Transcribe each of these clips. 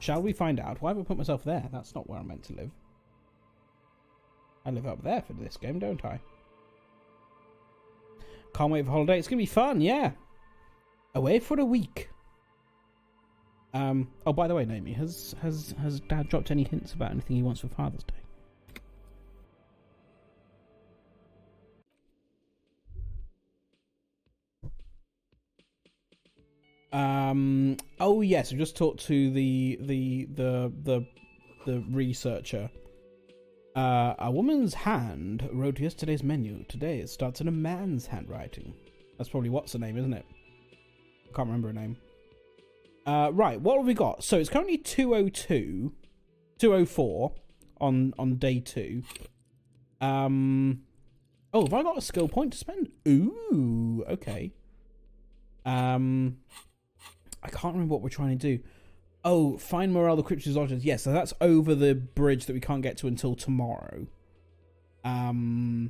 Shall we find out? Why have I put myself there? That's not where I'm meant to live. I live up there for this game, don't I? Can't wait for holiday. It's going to be fun, yeah. Away for a week. Oh, by the way, Naomi, has Dad dropped any hints about anything he wants for Father's Day? Oh yes, I just talked to the researcher. A woman's hand wrote yesterday's menu. Today it starts in a man's handwriting. That's probably what's her name, isn't it? I can't remember her name. Right, what have we got? So it's currently 204 on day 2. Oh, have I got a skill point to spend? Ooh, okay. I can't remember what we're trying to do. Oh, find morale the cryptozoologists. Yes, so that's over the bridge that we can't get to until tomorrow. Who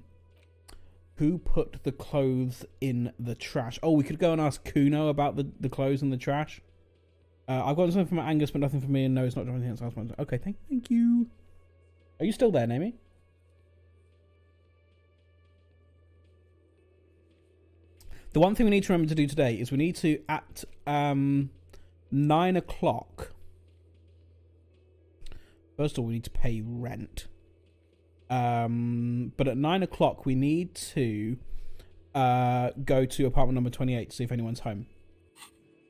put the clothes in the trash? Oh, we could go and ask Kuno about the clothes in the trash. I've got something from Angus, but nothing from me, and no, it's not anything else. Okay, thank you. Are you still there, Naomi? The one thing we need to remember to do today is we need to, at 9 o'clock... First of all, we need to pay rent. But at 9 o'clock, we need to go to apartment number 28 to see if anyone's home.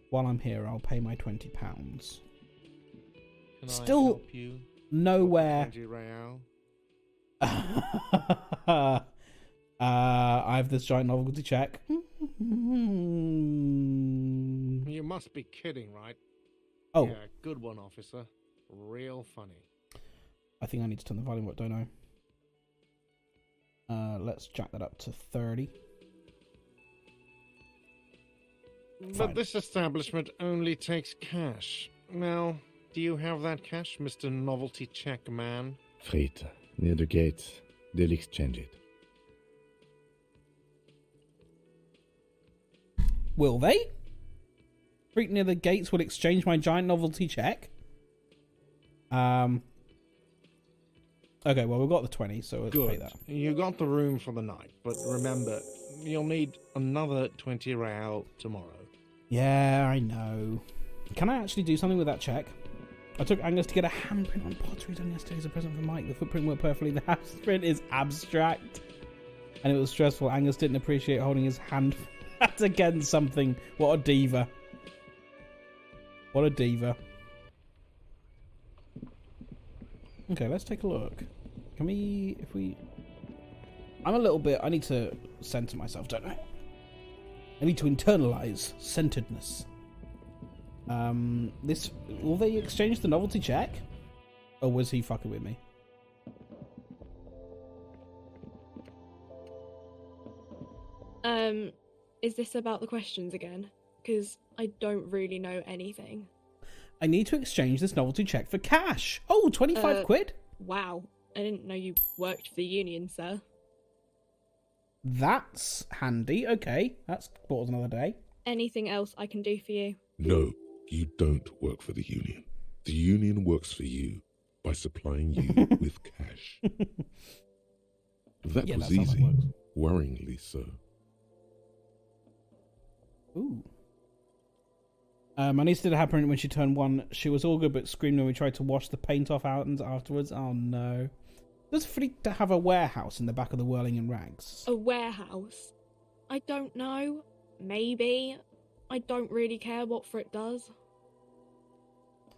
While I'm here, I'll pay my £20. Can Still I help you? nowhere... 20 real. I have this giant novelty check. You must be kidding, right? Oh. Yeah, good one, officer. Real funny. I think I need to turn the volume up, don't I? Let's jack that up to 30. But Fine. this establishment only takes cash. Now, do you have that cash, Mr. Novelty Check Man? Fried, near the gate. They'll exchange it. Will they? Freak near the gates will exchange my giant novelty check. Okay, well, we've got the 20, so let's pay Good. that. You got the room for the night, but remember, you'll need another 20 real tomorrow. Yeah, I know. Can I actually do something with that check? I took Angus to get a handprint on pottery done yesterday as a present for Mike. The footprint worked perfectly. The handprint is abstract. And it was stressful. Angus didn't appreciate holding his hand against something. What a diva. What a diva. Okay, let's take a look. Can we, if we... I'm a little bit... I need to center myself, don't I? I need to internalize centeredness. This... Will they exchange the novelty check? Or was he fucking with me? Is this about the questions again? Because I don't really know anything. I need to exchange this novelty check for cash. Oh, 25 quid? Wow. I didn't know you worked for the union, sir. That's handy. Okay, that's bought us another day. Anything else I can do for you? No, you don't work for the union. The union works for you by supplying you with cash. That Yeah, was that's how that easy. works. Worryingly so. Ooh. My niece did a happen when she turned 1. She was all good but screamed when we tried to wash the paint off afterwards. Oh no. Does Fleet have a warehouse in the back of the Whirling in Rags? A warehouse? I don't know. Maybe. I don't really care what Frit does.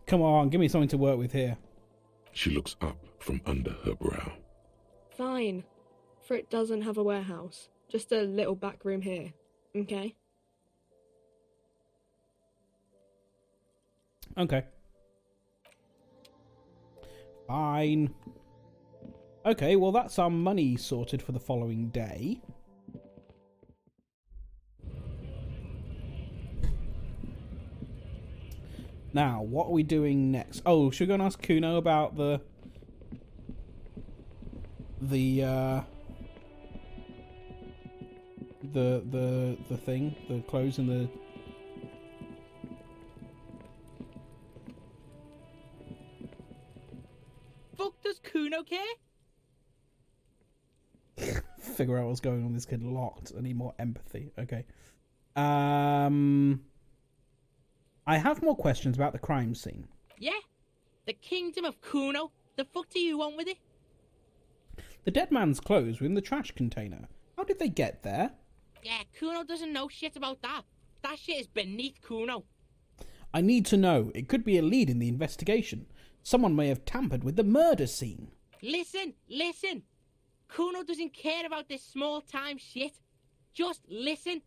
Come on, give me something to work with here. She looks up from under her brow. Fine. Frit doesn't have a warehouse. Just a little back room here. Okay? Okay. Fine. Okay, well that's our money sorted for the following day. Now, what are we doing next? Oh, should we go and ask Kuno about the thing, the clothes and the... Kuno care? Figure out what's going on with this kid locked. I need more empathy. Okay. I have more questions about the crime scene. Yeah? The kingdom of Kuno? The fuck do you want with it? The dead man's clothes were in the trash container. How did they get there? Yeah, Kuno doesn't know shit about that. That shit is beneath Kuno. I need to know. It could be a lead in the investigation. Someone may have tampered with the murder scene. Listen. Kuno doesn't care about this small-time shit. Just listen.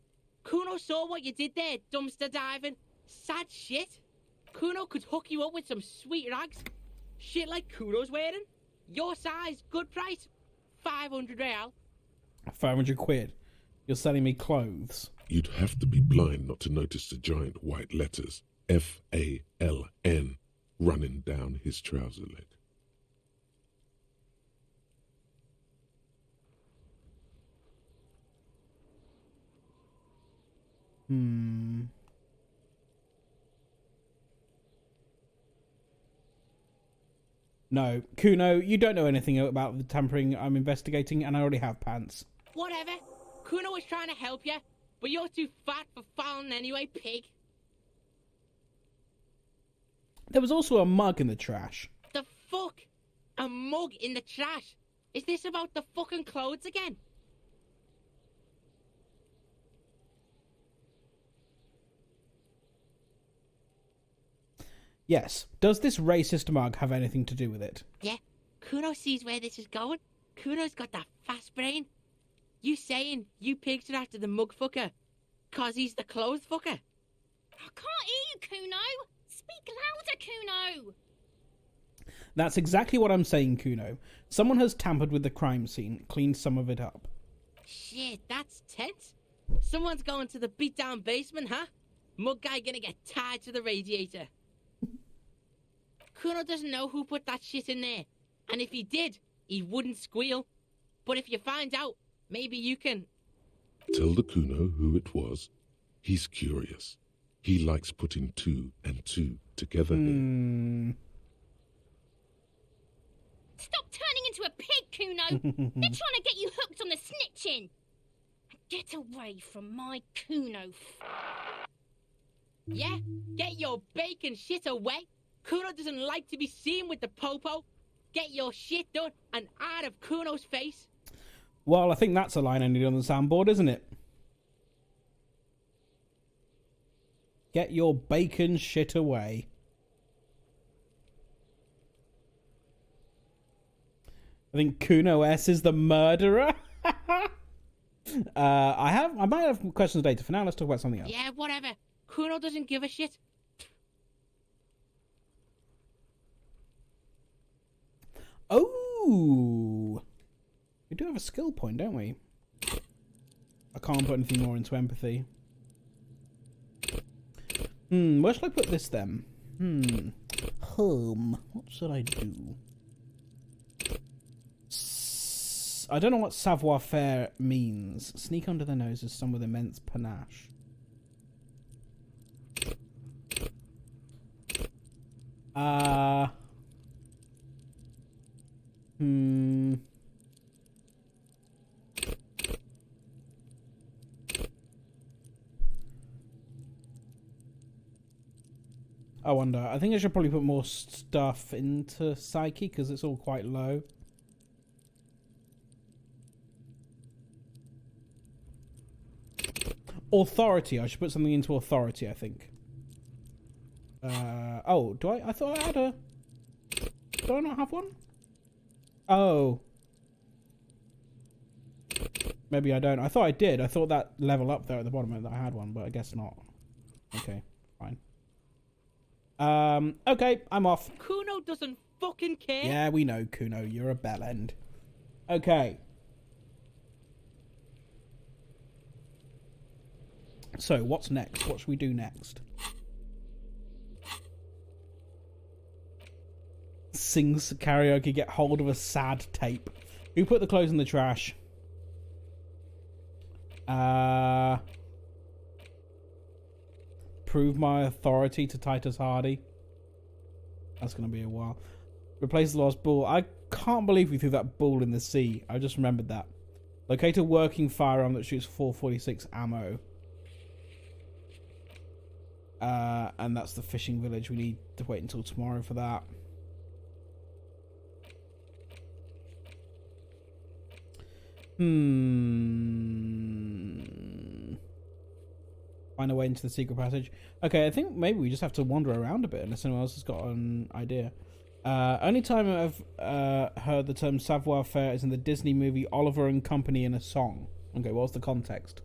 Kuno saw what you did there, dumpster diving. Sad shit. Kuno could hook you up with some sweet rags. Shit like Kuno's wearing. Your size, good price. 500 real. 500 quid. You're selling me clothes. You'd have to be blind not to notice the giant white letters FALN running down his trouser leg. No. Kuno, you don't know anything about the tampering I'm investigating, and I already have pants. Whatever. Kuno was trying to help you, but you're too fat for Fallon anyway, pig. There was also a mug in the trash. The fuck? A mug in the trash? Is this about the fucking clothes again? Yes. Does this racist mug have anything to do with it? Yeah, Kuno sees where this is going. Kuno's got that fast brain. You saying you pigs are after the mug fucker? 'Cause he's the clothes fucker? I can't hear you, Kuno. Speak louder, Kuno. That's exactly what I'm saying, Kuno. Someone has tampered with the crime scene, cleaned some of it up. Shit, that's tense. Someone's going to the beat-down basement, huh? Mug guy gonna get tied to the radiator. Kuno doesn't know who put that shit in there. And if he did, he wouldn't squeal. But if you find out, maybe you can... Tell the Kuno who it was. He's curious. He likes putting two and two together here. Stop turning into a pig, Kuno. They're trying to get you hooked on the snitching. Get away from my Kuno. Yeah? Get your bacon shit away. Kuno doesn't like to be seen with the popo. Get your shit done and out of Kuno's face. Well, I think that's a line I need on the soundboard, isn't it? Get your bacon shit away. I think Kuno S is the murderer. I might have questions later. For now, let's talk about something else. Yeah, whatever. Kuno doesn't give a shit. Oh, we do have a skill point, don't we? I can't put anything more into empathy. Where should I put this then? What should I do? I don't know what savoir-faire means. Sneak under the nose is some with immense panache. I wonder. I think I should probably put more stuff into Psyche because it's all quite low. Authority. I should put something into authority, I think. Oh, do I? I thought I had a... Do I not have one? Oh. Maybe I don't. I thought I did. I thought that level up there at the bottom meant that I had one, but I guess not. Okay, fine. Okay, I'm off. Kuno doesn't fucking care. Yeah, we know, Kuno. You're a bellend. Okay. So, what's next? What should we do next? Sings karaoke, get hold of a sad tape. Who put the clothes in the trash? Prove my authority to Titus Hardy. That's going to be a while. Replace the lost ball. I can't believe we threw that ball in the sea. I just remembered that. Locate a working firearm that shoots 446 ammo. And that's the fishing village. We need to wait until tomorrow for that. Find a way into the secret passage. Okay, I think maybe we just have to wander around a bit unless anyone else has got an idea. Only time I've heard the term savoir-faire is in the Disney movie Oliver and Company in a Song. Okay, what's the context?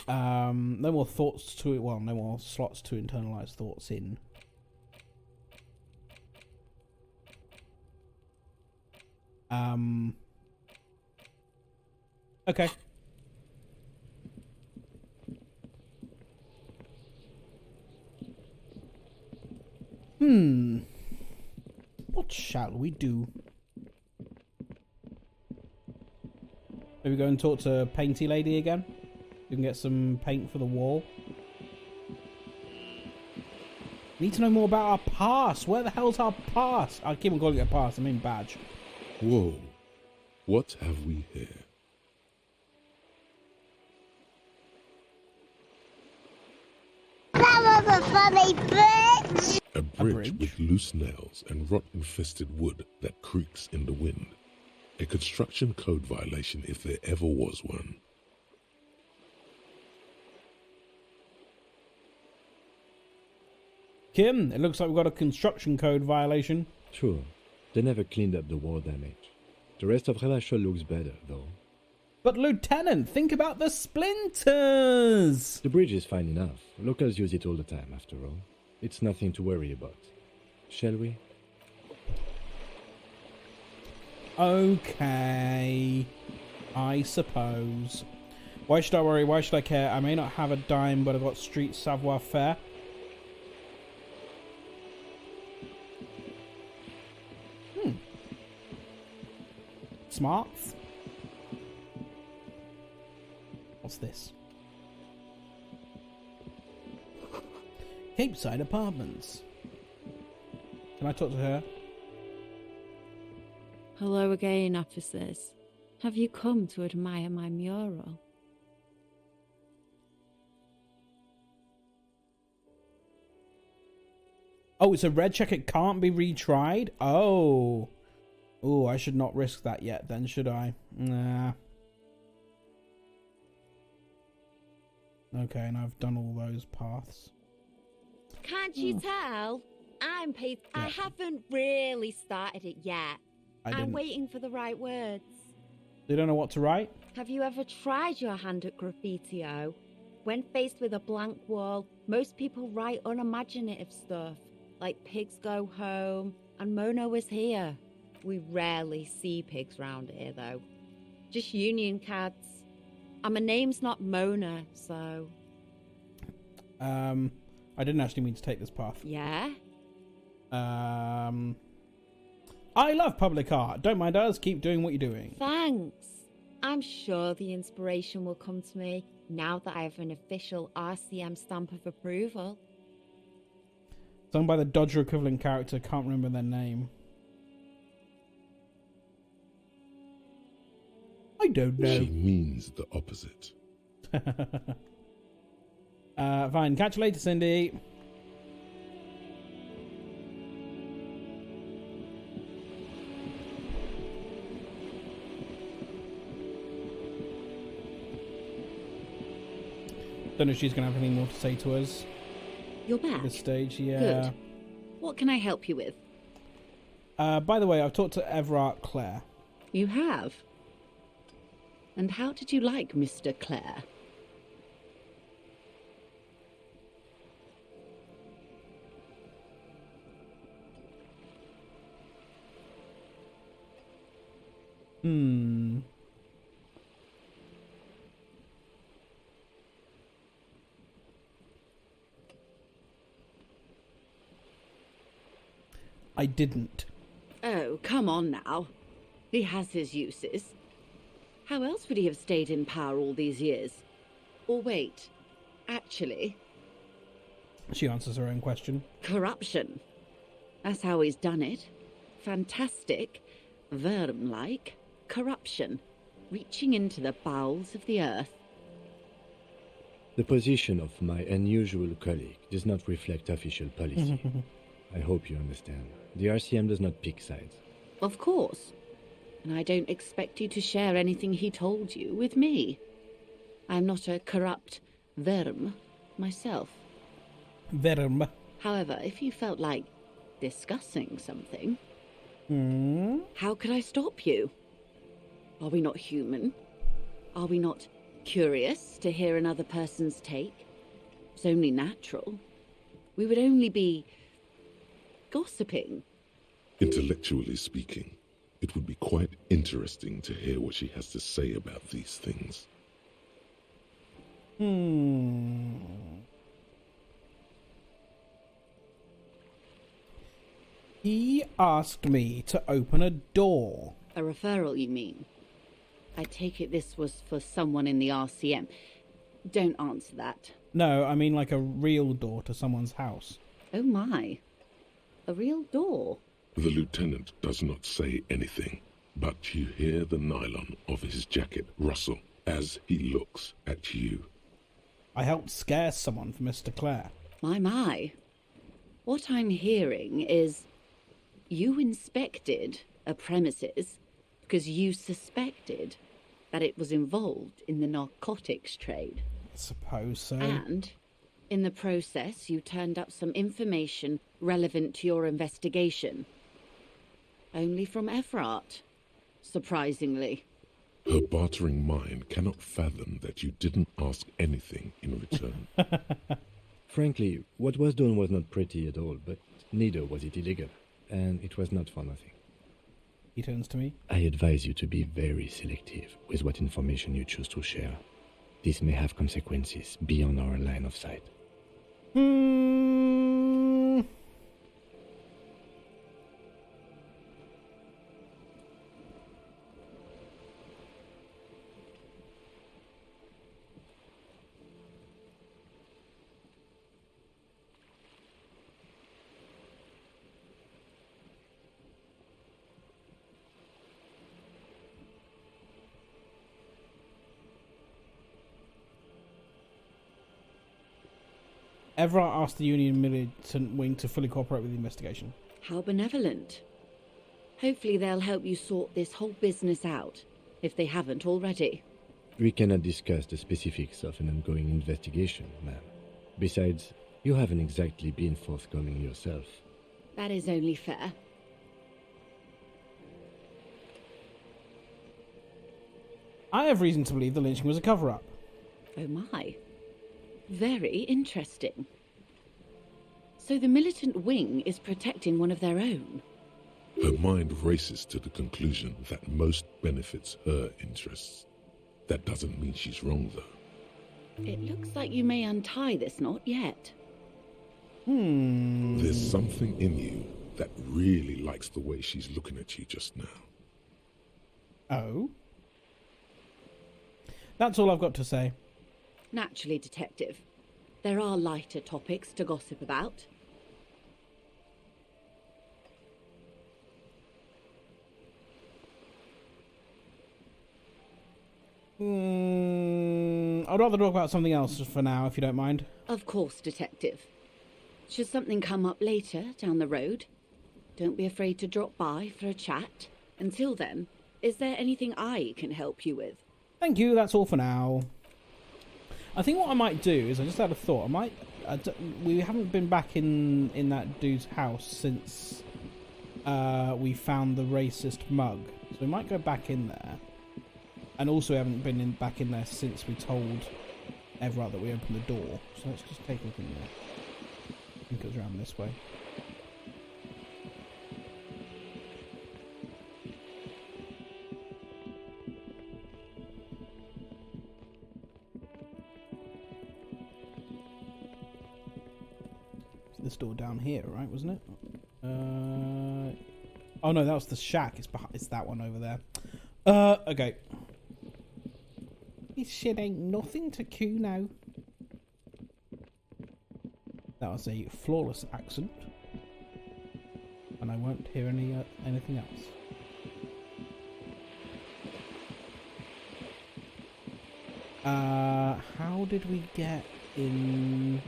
No more thoughts to it. Well, no more slots to internalize thoughts in. Okay. What shall we do? Maybe go and talk to Painty Lady again? You can get some paint for the wall. Need to know more about our past. Where the hell's our past? I keep on calling it a past. I mean badge. Whoa. What have we here? That was a funny bridge. A bridge with loose nails and rot-infested wood that creaks in the wind. A construction code violation if there ever was one. Kim, it looks like we've got a construction code violation. Sure, they never cleaned up the war damage. The rest of Relachel looks better, though. But Lieutenant, think about the splinters! The bridge is fine enough. Locals use it all the time, after all. It's nothing to worry about. Shall we? Okay, I suppose. Why should I worry? Why should I care? I may not have a dime, but I've got street savoir-faire. Smarts. What's this? Capeside Apartments. Can I talk to her? Hello again, officers. Have you come to admire my mural? Oh, it's a red check. It can't be retried? Oh. Oh, I should not risk that yet then, should I? Nah. Okay, and I've done all those paths. Can't you tell? I'm paid. Yeah. I haven't really started it yet. I I'm didn't. waiting for the right words. You don't know what to write? Have you ever tried your hand at graffiti-o? When faced with a blank wall, most people write unimaginative stuff, like pigs go home and Mona was here. We rarely see pigs round here, though. Just union cads. And my name's not Mona, so... I didn't actually mean to take this path. Yeah? I love public art. Don't mind us. Keep doing what you're doing. Thanks. I'm sure the inspiration will come to me now that I have an official RCM stamp of approval. Sung by the Dodger equivalent character. Can't remember their name. I don't know. She means the opposite. Fine. Catch you later, Cindy. Don't know if she's going to have anything more to say to us You're back. at this stage. Yeah. Good. What can I help you with? By the way, I've talked to Everard Clare. You have? And how did you like Mr. Clare? I didn't. Oh, come on now. He has his uses. How else would he have stayed in power all these years? Or wait, Actually, She answers her own question. corruption. That's how he's done it. Fantastic, worm-like corruption, reaching into the bowels of the earth. The position of my unusual colleague does not reflect official policy. I hope you understand. The RCM does not pick sides. Of course. And I don't expect you to share anything he told you with me. I'm not a corrupt worm myself. Verum. However, if you felt like discussing something, Hmm? how could I stop you? Are we not human? Are we not curious to hear another person's take? It's only natural. We would only be gossiping. Intellectually speaking, it would be quite interesting to hear what she has to say about these things. He asked me to open a door. A referral, you mean? I take it this was for someone in the RCM. Don't answer that. No, I mean like a real door to someone's house. Oh my. A real door. The lieutenant does not say anything, but you hear the nylon of his jacket rustle as he looks at you. I helped scare someone for Mr. Clare. My. What I'm hearing is you inspected a premises because you suspected that it was involved in the narcotics trade. I suppose so. And in the process, you turned up some information relevant to your investigation. Only from Efrat, surprisingly. Her bartering mind cannot fathom that you didn't ask anything in return. Frankly, what was done was not pretty at all, but neither was it illegal, and it was not for nothing. He turns to me. I advise you to be very selective with what information you choose to share. This may have consequences beyond our line of sight. Everett asked the Union militant wing to fully cooperate with the investigation. How benevolent. Hopefully they'll help you sort this whole business out, if they haven't already. We cannot discuss the specifics of an ongoing investigation, ma'am. Besides, you haven't exactly been forthcoming yourself. That is only fair. I have reason to believe the lynching was a cover-up. Oh my. Very interesting. So the militant wing is protecting one of their own. Her mind races to the conclusion that most benefits her interests. That doesn't mean she's wrong, though. It looks like you may untie this knot yet. There's something in you that really likes the way she's looking at you just now. Oh? That's all I've got to say. Naturally, Detective. There are lighter topics to gossip about. I'd rather talk about something else for now, if you don't mind. Of course, Detective. Should something come up later down the road, don't be afraid to drop by for a chat. Until then, is there anything I can help you with? Thank you, that's all for now. I think what I might do is, I just had a thought, we haven't been back in that dude's house since we found the racist mug. So we might go back in there. And also we haven't been back in there since we told Everett that we opened the door. So let's just take a look in there. I think it was around this way. This door down here, right? Wasn't it? Oh no, that was the shack. It's that one over there. Okay. This shit ain't nothing to Kuno. That was a flawless accent. And I won't hear anything else. How did we get in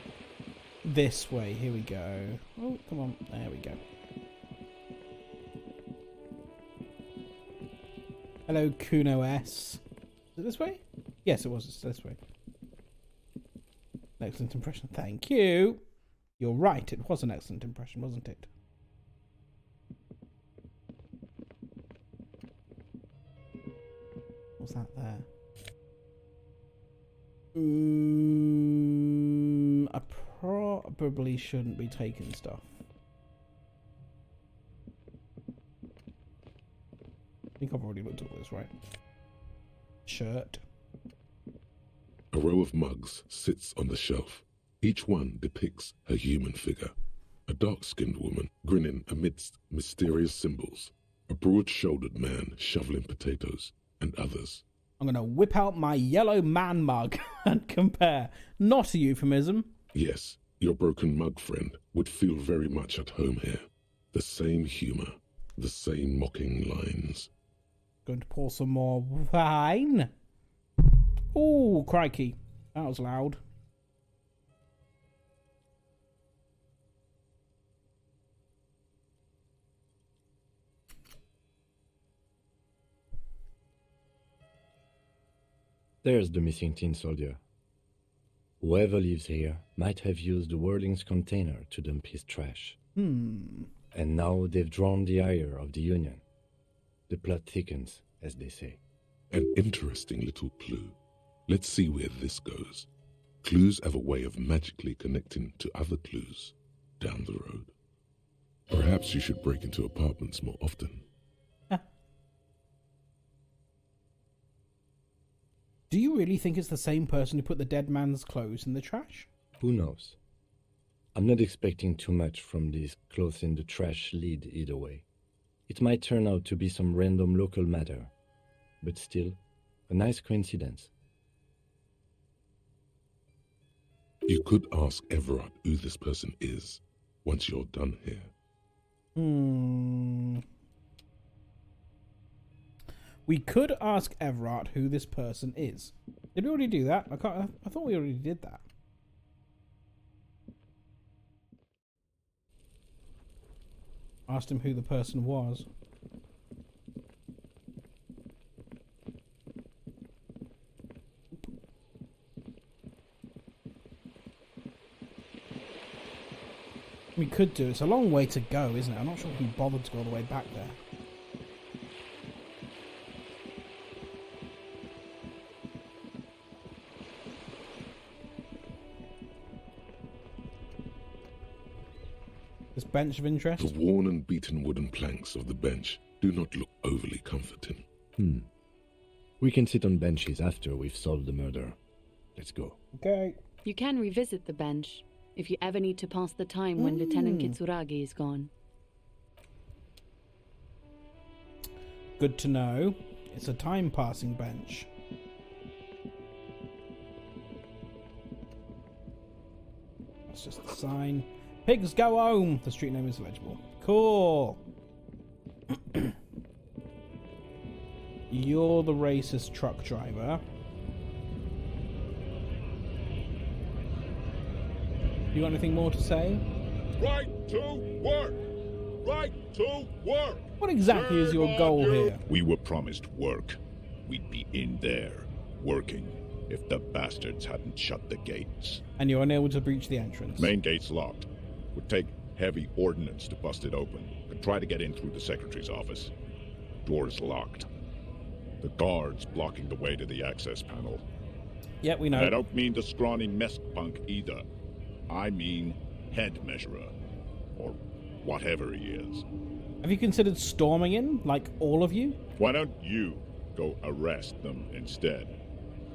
this way? Here we go. Oh, come on. There we go. Hello, Kuno S. Is it this way? Yes, it was. It's this way. Excellent impression. Thank you. You're right. It was an excellent impression, wasn't it? What's that there? I probably shouldn't be taking stuff. I think I've already looked at this, right? Shirt. A row of mugs sits on the shelf. Each one depicts a human figure. A dark-skinned woman grinning amidst mysterious symbols. A broad-shouldered man shoveling potatoes, and others. I'm going to whip out my yellow man mug and compare. Not a euphemism. Yes, your broken mug friend would feel very much at home here. The same humour, the same mocking lines. Going to pour some more wine. Ooh, crikey. That was loud. There's the missing tin soldier. Whoever lives here might have used the Whirling's container to dump his trash. And now they've drawn the ire of the Union. The plot thickens, as they say. An interesting little clue. Let's see where this goes. Clues have a way of magically connecting to other clues down the road. Perhaps you should break into apartments more often. Do you really think it's the same person who put the dead man's clothes in the trash? Who knows? I'm not expecting too much from this clothes in the trash lead either way. It might turn out to be some random local matter, but still, a nice coincidence. You could ask Everard who this person is once you're done here. We could ask Everard who this person is. Did we already do that? I thought we already did that. Asked him who the person was. We could do. It's a long way to go, isn't it? I'm not sure if we bothered to go all the way back there. This bench of interest? The worn and beaten wooden planks of the bench do not look overly comforting. We can sit on benches after we've solved the murder. Let's go. Okay. You can revisit the bench if you ever need to pass the time when Lieutenant Kitsuragi is gone. Good to know. It's a time-passing bench. That's just the sign. Pigs go home! The street name is legible. Cool. You're the racist truck driver. You got anything more to say? Right to work! Right to work! What exactly is your goal here? We were promised work. We'd be in there, working, if the bastards hadn't shut the gates. And you're unable to breach the entrance. Main gate's locked. Would take heavy ordnance to bust it open. Could try to get in through the secretary's office. Door's locked. The guard's blocking the way to the access panel. Yeah, we know. And I don't mean the scrawny mess punk either. I mean head measurer. Or whatever he is. Have you considered storming in, like all of you? Why don't you go arrest them instead?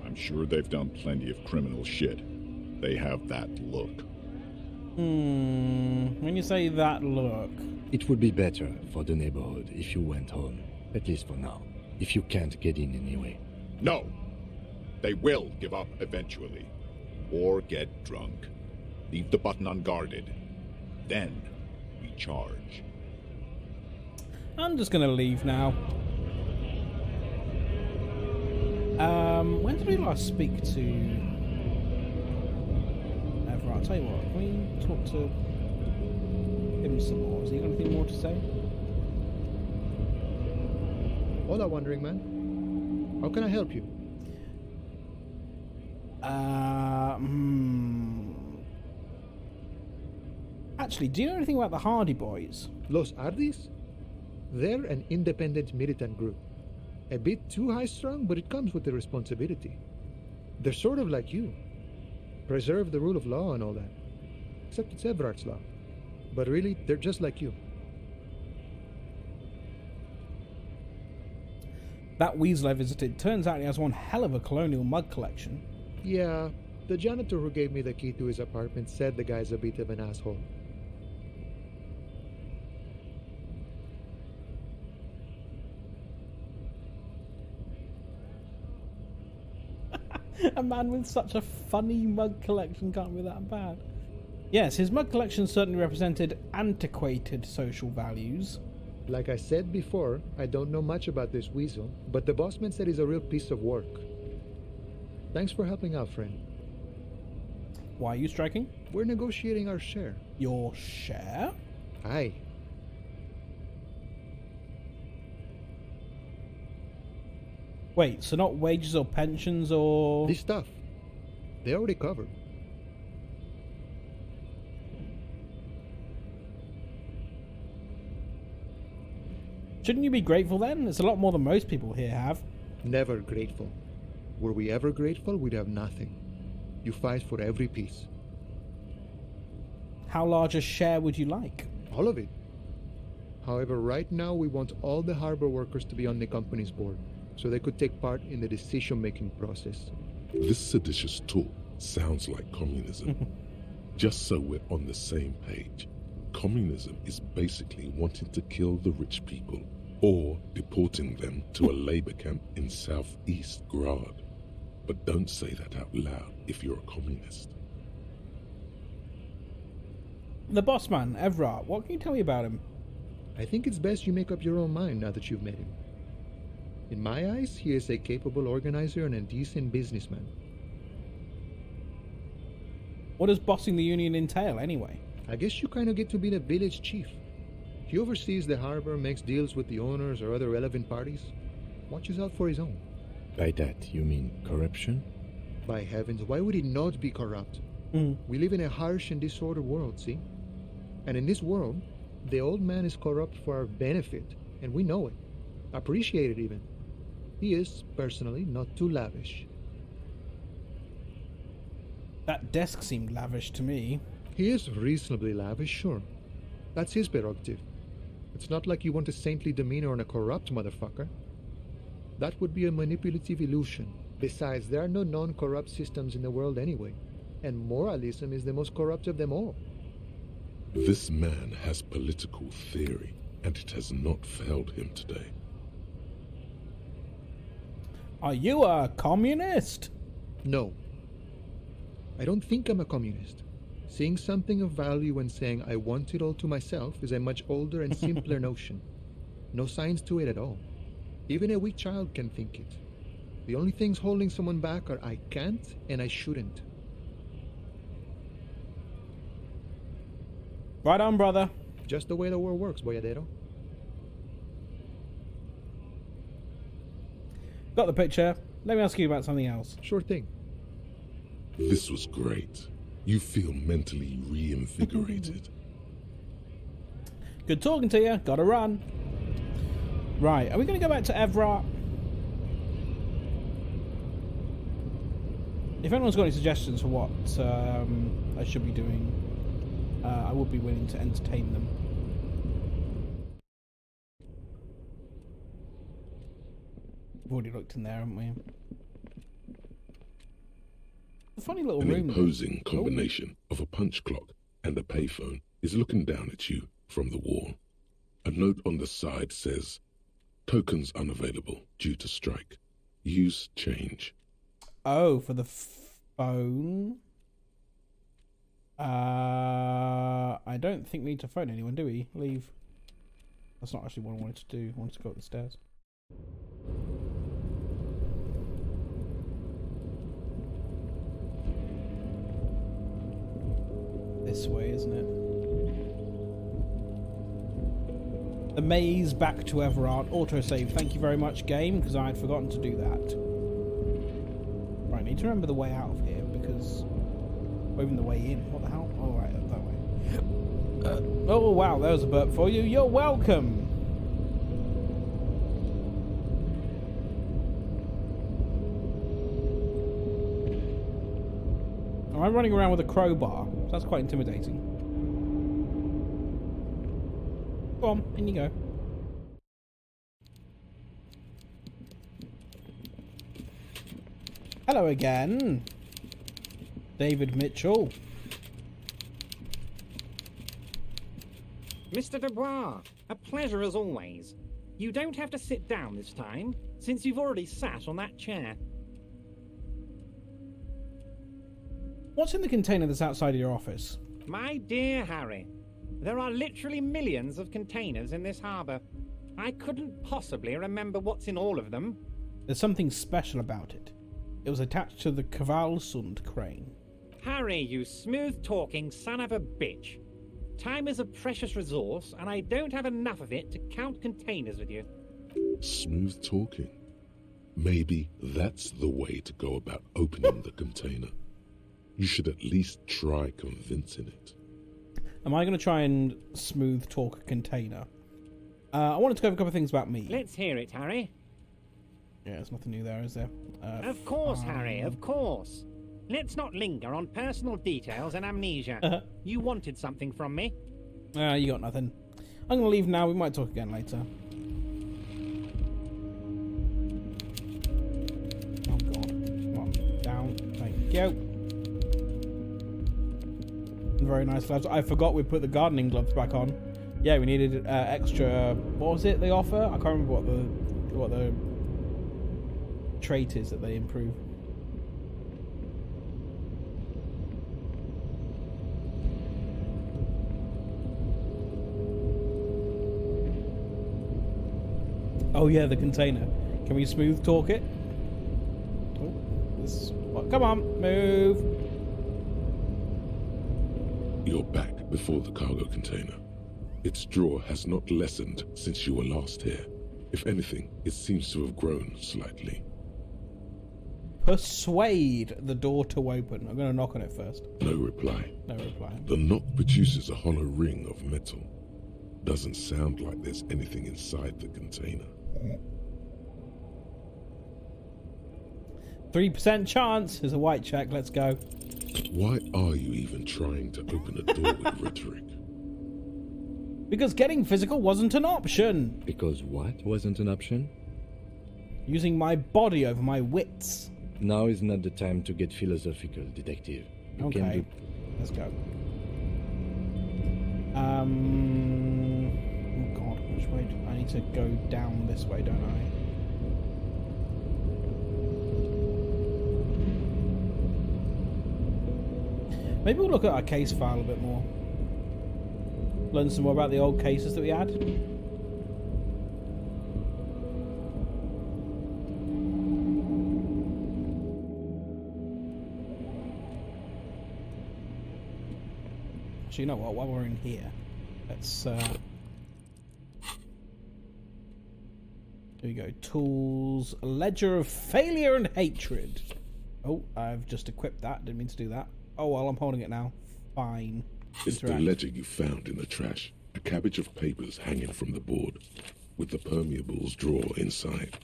I'm sure they've done plenty of criminal shit. They have that look. When you say that look... It would be better for the neighborhood if you went home. At least for now. If you can't get in anyway. No! They will give up eventually. Or get drunk. Leave the button unguarded. Then we charge. I'm just going to leave now. When did we last speak to Everett? I'll tell you what, can we talk to him some more? Has he got anything more to say? Hola, wandering man. How can I help you? Actually, do you know anything about the Hardy Boys? Los Ardis? They're an independent militant group. A bit too high-strung, but it comes with the responsibility. They're sort of like you. Preserve the rule of law and all that. Except it's Everard's law. But really, they're just like you. That weasel I visited turns out he has one hell of a colonial mug collection. Yeah, the janitor who gave me the key to his apartment said the guy's a bit of an asshole. A man with such a funny mug collection can't be that bad. Yes, his mug collection certainly represented antiquated social values. Like I said before, I don't know much about this weasel, but the bossman said he's a real piece of work. Thanks for helping out, friend. Why are you striking? We're negotiating our share. Your share? Aye. Wait, so not wages or pensions or... This stuff. They already covered. Shouldn't you be grateful then? It's a lot more than most people here have. Never grateful. Were we ever grateful, we'd have nothing. You fight for every piece. How large a share would you like? All of it. However, right now we want all the harbor workers to be on the company's board, so they could take part in the decision-making process. This seditious talk sounds like communism. Just so we're on the same page, communism is basically wanting to kill the rich people or deporting them to a labor camp in southeast Grad. But don't say that out loud if you're a communist. The boss man, Everard, what can you tell me about him? I think it's best you make up your own mind now that you've met him. In my eyes, he is a capable organizer and a decent businessman. What does bossing the union entail, anyway? I guess you kind of get to be the village chief. He oversees the harbor, makes deals with the owners or other relevant parties, watches out for his own. By that, you mean corruption? By heavens, why would he not be corrupt? We live in a harsh and disordered world, see? And in this world, the old man is corrupt for our benefit, and we know it. Appreciate it even. He is, personally, not too lavish. That desk seemed lavish to me. He is reasonably lavish, sure. That's his prerogative. It's not like you want a saintly demeanor on a corrupt motherfucker. That would be a manipulative illusion. Besides, there are no non-corrupt systems in the world anyway, and moralism is the most corrupt of them all. This man has political theory, and it has not failed him today. Are you a communist? No. I don't think I'm a communist. Seeing something of value and saying I want it all to myself is a much older and simpler notion. No science to it at all. Even a weak child can think it. The only things holding someone back are I can't and I shouldn't. Right on, brother. Just the way the world works, boyadero. Got the picture. Let me ask you about something else. Sure thing. This was great. You feel mentally reinvigorated. Good talking to you. Gotta run. Right, are we going to go back to Everard? If anyone's got any suggestions for what I should be doing, I would be willing to entertain them. We've already looked in there, haven't we? A funny little An room. imposing combination of a punch clock and a payphone is looking down at you from the wall. A note on the side says, "Tokens unavailable due to strike. Use change." Oh, for the phone? I don't think we need to phone anyone, do we? Leave. That's not actually what I wanted to do. I wanted to go up the stairs. This way, isn't it? The maze back to Everard. Autosave. Thank you very much, game, because I had forgotten to do that. Right, I need to remember the way out of here, because... or even the way in. What the hell? Oh, right, that way. Oh, wow, there was a burp for you. You're welcome! I'm running around with a crowbar, so that's quite intimidating. Go on, in you go. Hello again, David Mitchell. Mr. Dubois, a pleasure as always. You don't have to sit down this time, since you've already sat on that chair. What's in the container that's outside of your office? My dear Harry, there are literally millions of containers in this harbour. I couldn't possibly remember what's in all of them. There's something special about it. It was attached to the Kvalsund crane. Harry, you smooth-talking son of a bitch. Time is a precious resource, and I don't have enough of it to count containers with you. Smooth talking. Maybe that's the way to go about opening the container. You should at least try convincing it. Am I going to try and smooth talk a container? I wanted to go over a couple of things about me. Let's hear it, Harry. Yeah, there's nothing new there, is there? Of course, Harry, of course. Let's not linger on personal details and amnesia. You wanted something from me. You got nothing. I'm going to leave now. We might talk again later. Oh, God. Come on. Down. Thank you. Very nice gloves. I forgot we put the gardening gloves back on. Yeah, we needed extra... what was it they offer? I can't remember what the trait is that they improve. Oh yeah, the container. Can we smooth talk it? Oh, this... what? Come on, move. You're back before the cargo container. Its drawer has not lessened since you were last here. If anything, it seems to have grown slightly. Persuade the door to open. I'm going to knock on it first. No reply. No reply. The knock produces a hollow ring of metal. Doesn't sound like there's anything inside the container. 3% chance is a white check. Let's go. Why are you even trying to open a door with rhetoric? Because getting physical wasn't an option. Because what wasn't an option? Using my body over my wits. Now is not the time to get philosophical, detective. You okay, can do... let's go. Oh God, which way do I need to go? Down this way, don't I? Maybe we'll look at our case file a bit more. Learn some more about the old cases that we had. Actually, you know what? While we're in here, let's... here we go. Tools. Ledger of Failure and Hatred. Oh, I've just equipped that. Didn't mean to do that. Oh, well, I'm holding it now. Fine. It's the ledger you found in the trash. A cabbage of papers hanging from the board, with the permeables drawer inside.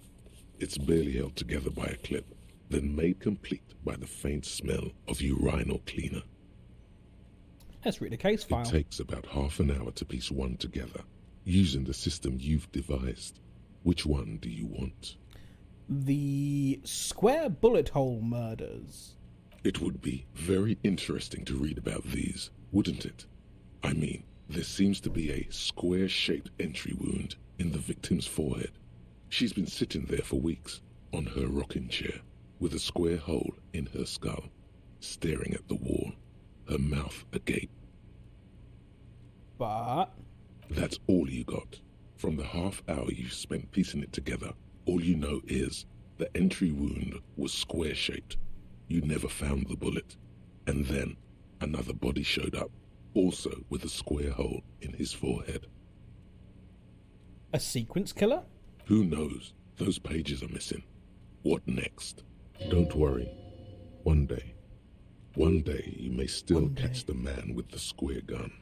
It's barely held together by a clip, then made complete by the faint smell of urinal cleaner. Let's read a case file. It takes about half an hour to piece one together, using the system you've devised. Which one do you want? The Square Bullet Hole Murders. It would be very interesting to read about these, wouldn't it? I mean, there seems to be a square-shaped entry wound in the victim's forehead. She's been sitting there for weeks, on her rocking chair, with a square hole in her skull, staring at the wall. her mouth agape. But that's all you got. From the half hour you spent piecing it together, all you know is the entry wound was square-shaped. You never found the bullet. And then another body showed up, also with a square hole in his forehead. A sequence killer? Who knows? Those pages are missing. What next? Don't worry. One day you may still catch the man with the square gun.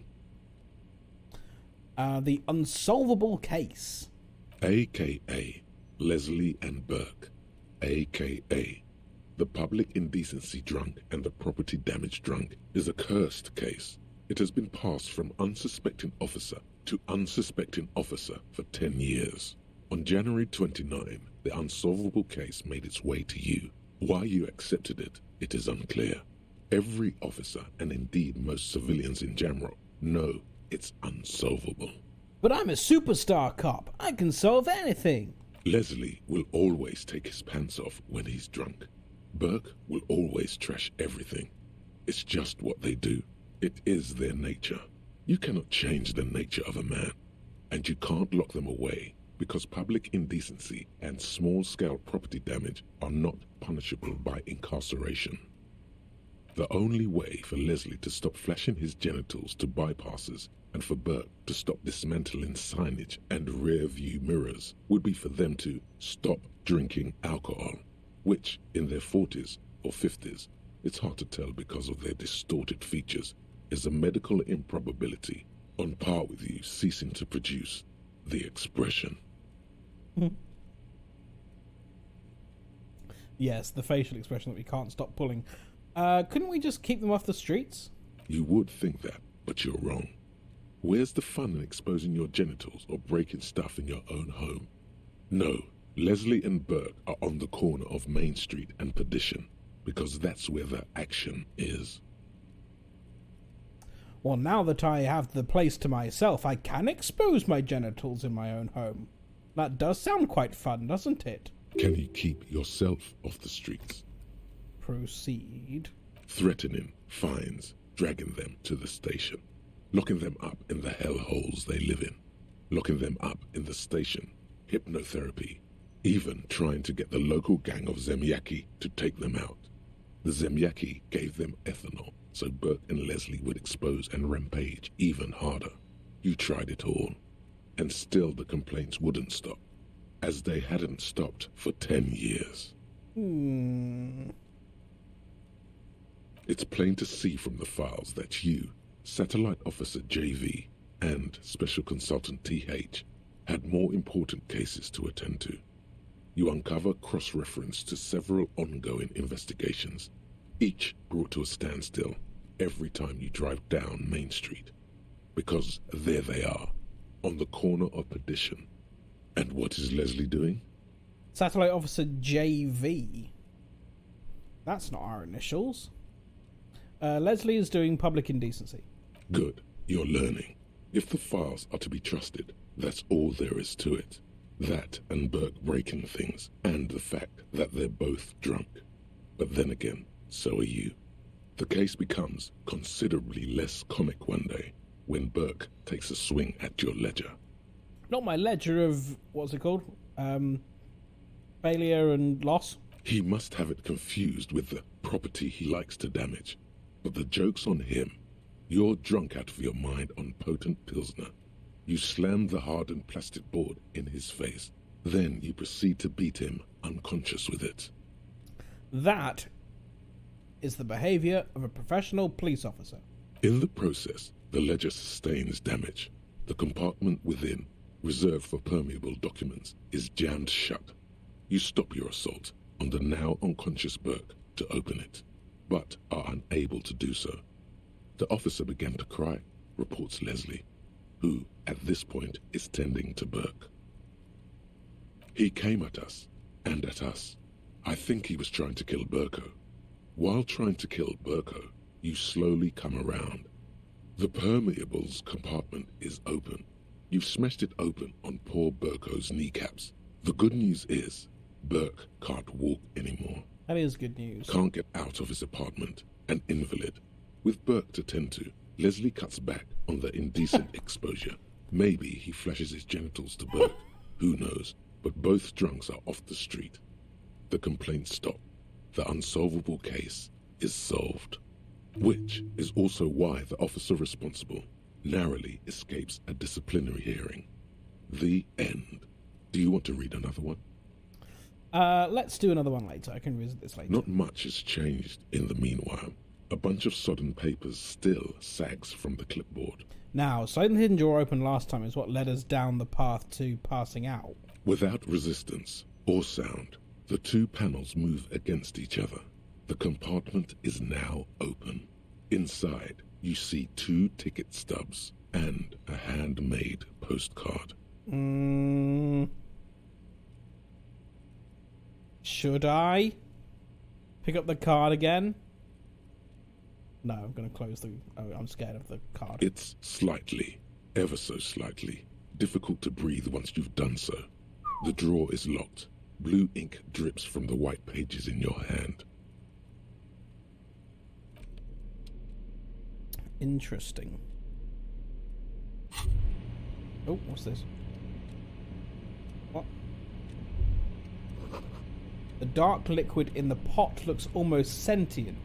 The unsolvable case. A.K.A. Leslie and Burke. A.K.A. The public indecency drunk and the property damage drunk is a cursed case. It has been passed from unsuspecting officer to unsuspecting officer for 10 years. On January 29, the unsolvable case made its way to you. Why you accepted it, it is unclear. Every officer, and indeed most civilians in general, know it's unsolvable. But I'm a superstar cop. I can solve anything. Leslie will always take his pants off when he's drunk. Burke will always trash everything. It's just what they do. It is their nature. You cannot change the nature of a man, and you can't lock them away because public indecency and small-scale property damage are not punishable by incarceration. The only way for Leslie to stop flashing his genitals to bypassers and for Burke to stop dismantling signage and rear-view mirrors would be for them to stop drinking alcohol, which, in their 40s or 50s, it's hard to tell because of their distorted features, is a medical improbability on par with you ceasing to produce the expression. Yes, the facial expression that we can't stop pulling. Couldn't we just keep them off the streets? You would think that, but you're wrong. Where's the fun in exposing your genitals or breaking stuff in your own home? No, Leslie and Burke are on the corner of Main Street and Perdition, because that's where the action is. Well, now that I have the place to myself, I can expose my genitals in my own home. That does sound quite fun, doesn't it? Can you keep yourself off the streets? Proceed. Threatening fines, dragging them to the station, locking them up in the hellholes they live in, locking them up in the station, hypnotherapy, even trying to get the local gang of Zemyaki to take them out. The Zemyaki gave them ethanol, so Burke and Leslie would expose and rampage even harder. You tried it all, and still the complaints wouldn't stop, as they hadn't stopped for 10 years. It's plain to see from the files that you, Satellite Officer JV, and Special Consultant TH had more important cases to attend to. You uncover cross-reference to several ongoing investigations, each brought to a standstill every time you drive down Main Street. Because there they are, on the corner of Perdition. And what is Leslie doing? Satellite Officer JV. That's not our initials. Leslie is doing public indecency. Good, you're learning. If the files are to be trusted, that's all there is to it. That and Burke breaking things, and the fact that they're both drunk. But then again, so are you. The case becomes considerably less comic one day when Burke takes a swing at your ledger. Not my ledger of, what's it called? Failure and loss? He must have it confused with the property he likes to damage. But the joke's on him. You're drunk out of your mind on potent Pilsner. You slam the hardened plastic board in his face. Then you proceed to beat him unconscious with it. That is the behavior of a professional police officer. In the process, the ledger sustains damage. The compartment within, reserved for permeable documents, is jammed shut. You stop your assault on the now unconscious Burke to open it, but are unable to do so. The officer began to cry, reports Leslie, who, at this point, is tending to Burke. He came at us, and at us. I think he was trying to kill Burko. While trying to kill Burko, you slowly come around. The permeables compartment is open. You've smashed it open on poor Burko's kneecaps. The good news is, Burke can't walk anymore. That is good news. Can't get out of his apartment, an invalid, With Burke to tend to, Leslie cuts back on the indecent exposure. Maybe he flashes his genitals to Burke. Who knows? But both drunks are off the street. The complaints stop. The unsolvable case is solved. Which is also why the officer responsible narrowly escapes a disciplinary hearing. The end. Do you want to read another one? Let's do another one later. I can revisit this later. Not much has changed in the meanwhile. A bunch of sodden papers still sags from the clipboard. Now, sliding the hidden drawer open last time is what led us down the path to passing out. Without resistance or sound, the two panels move against each other. The compartment is now open. Inside, you see 2 ticket stubs and a handmade postcard. Should I pick up the card again? No, I'm going to close the... Oh, I'm scared of the card. It's slightly, ever so slightly, difficult to breathe once you've done so. The drawer is locked. Blue ink drips from the white pages in your hand. Interesting. Oh, what's this? What? The dark liquid in the pot looks almost sentient.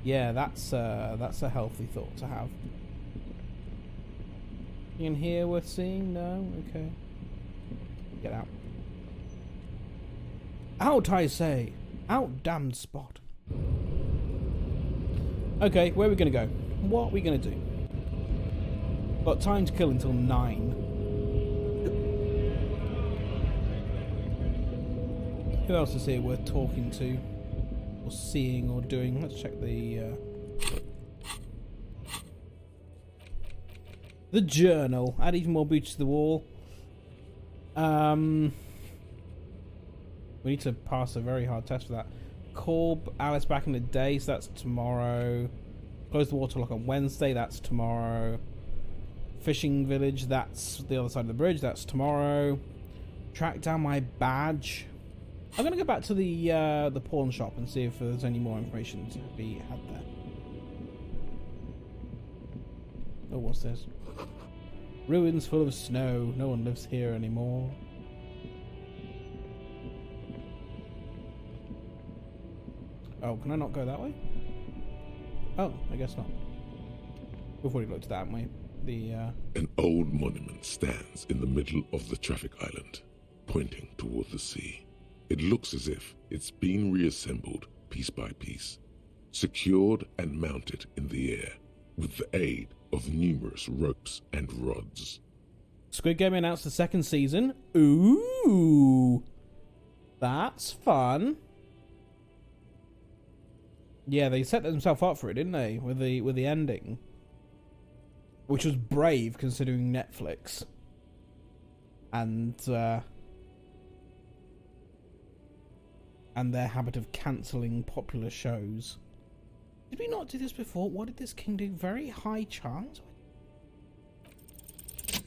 Yeah, that's a healthy thought to have. In here we're seeing? No? Okay. Get out. Out, I say! Out, damned spot. Okay, where are we going to go? What are we going to do? Got time to kill until 9. Who else is here worth talking to? Or seeing or doing? Let's check the journal. Add even more boots to the wall. We need to pass a very hard test for that. Call Alice back in the day, so that's tomorrow. Close the water lock on Wednesday, that's tomorrow. Fishing village, that's the other side of the bridge, that's tomorrow. Track down my badge. I'm gonna go back to the pawn shop and see if there's any more information to be had there. Oh, what's this? Ruins full of snow. No one lives here anymore. Oh, can I not go that way? Oh, I guess not. We've already looked at that, haven't we? An old monument stands in the middle of the traffic island, pointing toward the sea. It looks as if it's been reassembled piece by piece, secured and mounted in the air with the aid of numerous ropes and rods. Squid Game announced the 2nd season. Ooh! That's fun. Yeah, they set themselves up for it, didn't they? With the ending. Which was brave considering Netflix. And their habit of cancelling popular shows. Did we not do this before? What did this king do? Very high chance?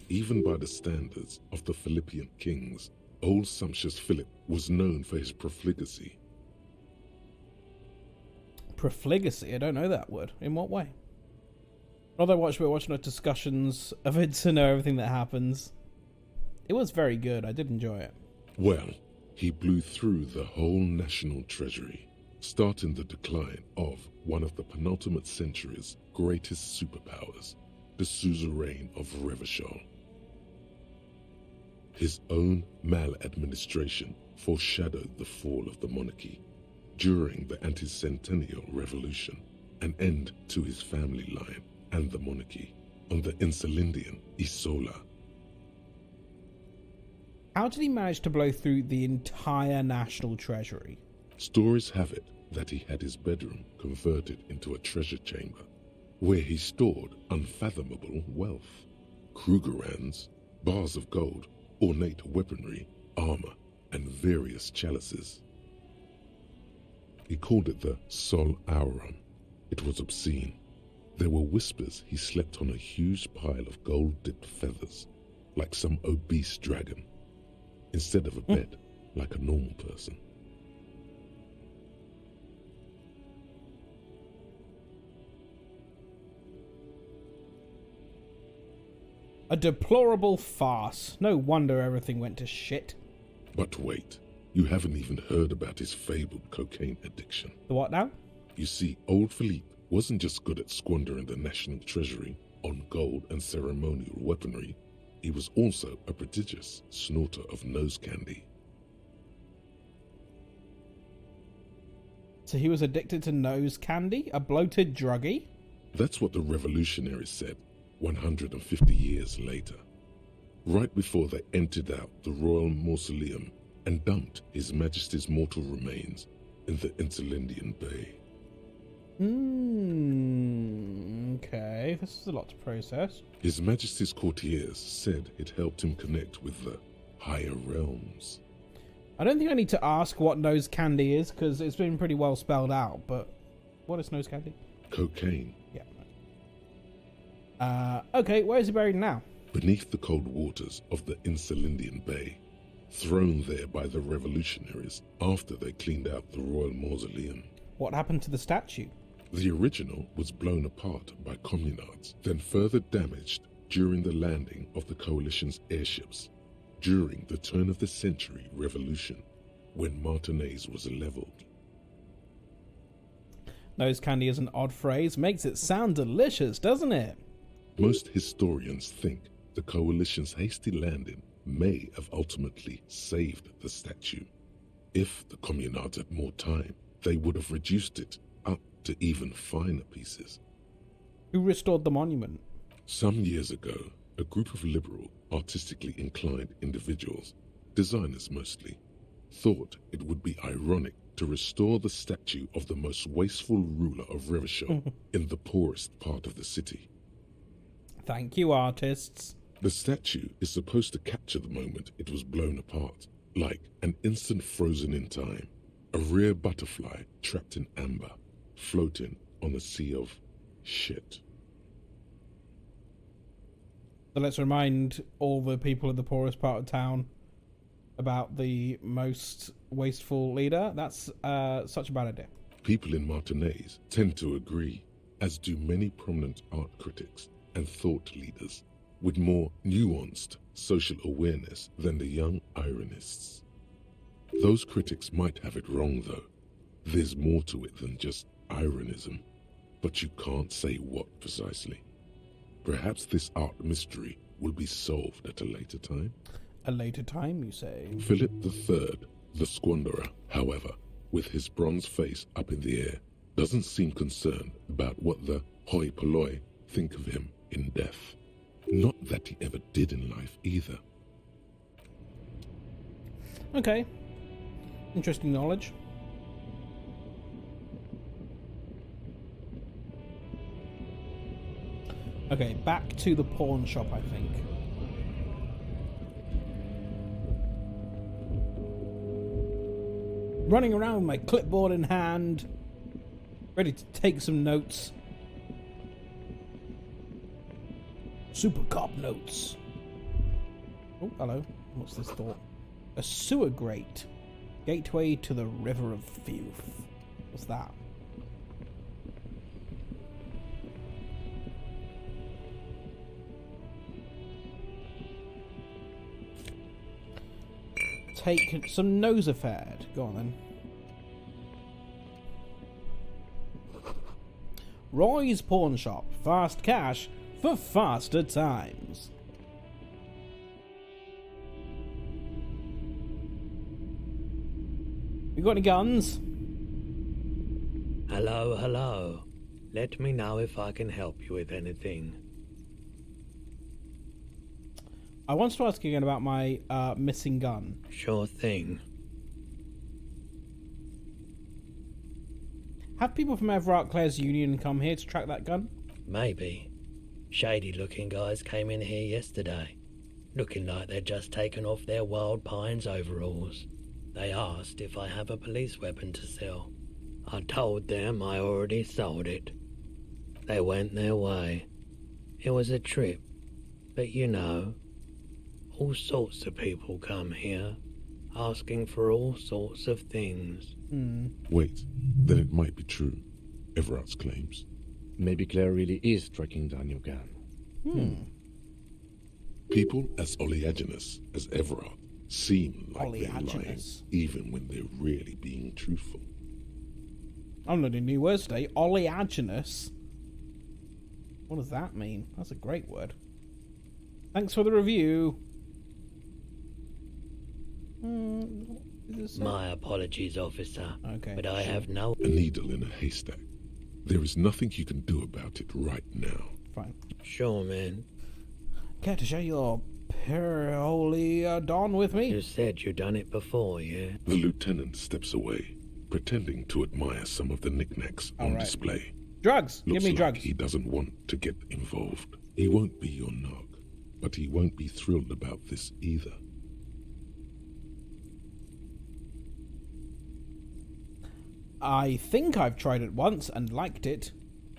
Even by the standards of the Philippian kings, old sumptuous Philip was known for his profligacy. Profligacy? I don't know that word. In what way? Although we're watching the discussions of it to know everything that happens. It was very good. I did enjoy it. Well, he blew through the whole national treasury, starting the decline of one of the penultimate century's greatest superpowers, the suzerain of Revachol. His own maladministration foreshadowed the fall of the monarchy. During the anti-centennial revolution, an end to his family line and the monarchy on the Insulindian Isola. How did he manage to blow through the entire national treasury? Stories have it that he had his bedroom converted into a treasure chamber, where he stored unfathomable wealth. Krugerrands, bars of gold, ornate weaponry, armor, and various chalices. He called it the Sol Auron. It was obscene. There were whispers he slept on a huge pile of gold-dipped feathers, like some obese dragon, instead of a bed, like a normal person. A deplorable farce. No wonder everything went to shit. But wait, you haven't even heard about his fabled cocaine addiction. The what now? You see, old Philippe wasn't just good at squandering the national treasury on gold and ceremonial weaponry, he was also a prodigious snorter of nose candy. So he was addicted to nose candy? A bloated druggie? That's what the revolutionaries said 150 years later, right before they emptied out the royal mausoleum and dumped His Majesty's mortal remains in the Elysium Bay. Okay, this is a lot to process. His Majesty's courtiers said it helped him connect with the higher realms. I don't think I need to ask what nose candy is, because it's been pretty well spelled out, but what is nose candy? Cocaine. Yeah. Okay, where is he buried now? Beneath the cold waters of the Elysium Bay, thrown there by the revolutionaries after they cleaned out the royal mausoleum. What happened to the statue? The original was blown apart by communards, then further damaged during the landing of the coalition's airships during the turn-of-the-century revolution, when Martinaise was leveled. Nose candy is an odd phrase. Makes it sound delicious, doesn't it? Most historians think the coalition's hasty landing may have ultimately saved the statue. If the communards had more time, they would have reduced it up to even finer pieces. Who restored the monument? Some years ago, a group of liberal, artistically inclined individuals, designers mostly, thought it would be ironic to restore the statue of the most wasteful ruler of Revachol in the poorest part of the city. Thank you, artists. The statue is supposed to capture the moment it was blown apart, like an instant frozen in time, a rare butterfly trapped in amber, floating on a sea of shit. So let's remind all the people in the poorest part of town about the most wasteful leader. That's such a bad idea. People in Martinaise tend to agree, as do many prominent art critics and thought leaders with more nuanced social awareness than the young ironists. Those critics might have it wrong, though. There's more to it than just ironism, but you can't say what precisely. Perhaps this art mystery will be solved at a later time. A later time, you say? Philip III, the squanderer, however, with his bronze face up in the air, doesn't seem concerned about what the hoi polloi think of him in death. Not that he ever did in life either. Okay. Interesting knowledge. Okay, back to the pawn shop, I think. Running around with my clipboard in hand, ready to take some notes. Super cop notes. Oh, hello. What's this door? A sewer grate. Gateway to the River of Filth. What's that? Take some nosophared. Go on then. Roy's Pawn Shop. Fast cash for faster times. You got any guns? Hello, hello. Let me know if I can help you with anything. I want to ask you again about my missing gun. Sure thing. Have people from Everard Clare's Union come here to track that gun? Maybe. Shady looking guys came in here yesterday, looking like they'd just taken off their Wild Pines overalls. They asked if I have a police weapon to sell. I told them I already sold it. They went their way. It was a trip, but you know, all sorts of people come here, asking for all sorts of things. Wait, then it might be true, Everard's claims. Maybe Claire really is tracking down your gun. People as oleaginous as Evra seem like they're lying, Oleaginous. even when they're really being truthful. I'm learning new words today. Oleaginous. What does that mean? That's a great word. Thanks for the review. My apologies, officer. Okay. But I have no... A needle in a haystack. There is nothing you can do about it right now. Fine. Sure, man. Care to share your Don with me? You said you'd done it before, yeah? The lieutenant steps away, pretending to admire some of the knickknacks on right. display. Drugs! Looks Give me like drugs. he doesn't want to get involved. He won't be your nog, but he won't be thrilled about this either. I think I've tried it once and liked it.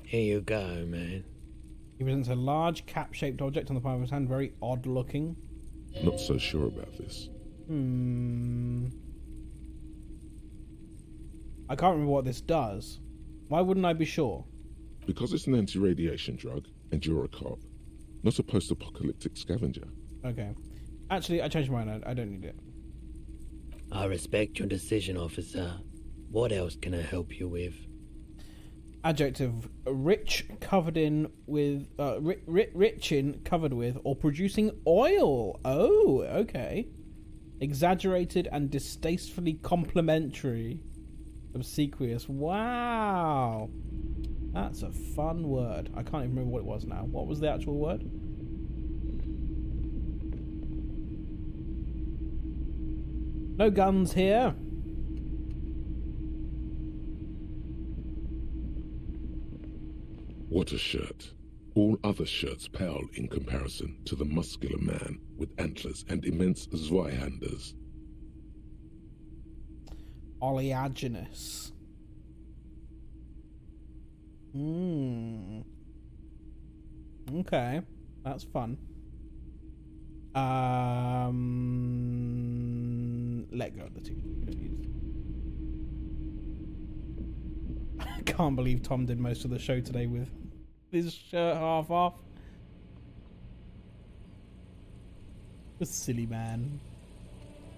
Here you go, man. He presents a large cap-shaped object on the palm of his hand, very odd-looking. Not so sure about this. I can't remember what this does. Why wouldn't I be sure? Because it's an anti-radiation drug, and you're a cop, not a post-apocalyptic scavenger. Okay. Actually, I changed my mind. I don't need it. I respect your decision, officer. What else can I help you with? Adjective: rich, covered in with, rich in, covered with, or producing oil. Oh, okay. Exaggerated and distastefully complimentary. Obsequious. Wow. That's a fun word. I can't even remember what it was now. What was the actual word? No guns here. What a shirt. All other shirts pale in comparison to the muscular man with antlers and immense Zweihanders. Oleaginous. Okay. That's fun. Let go of the two. I can't believe Tom did most of the show today with his shirt half off. A silly man.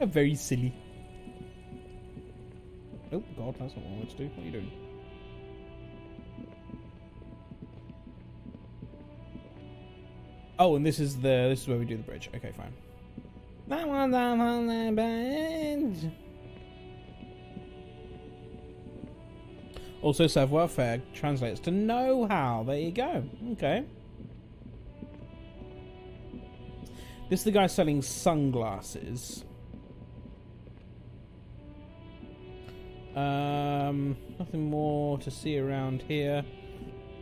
A very silly. Oh God, that's not what I want to do. What are you doing? Oh, and this is where we do the bridge. Okay, fine. That one's down on the bench. Also, savoir-faire translates to know-how. There you go. Okay. This is the guy selling sunglasses. Nothing more to see around here.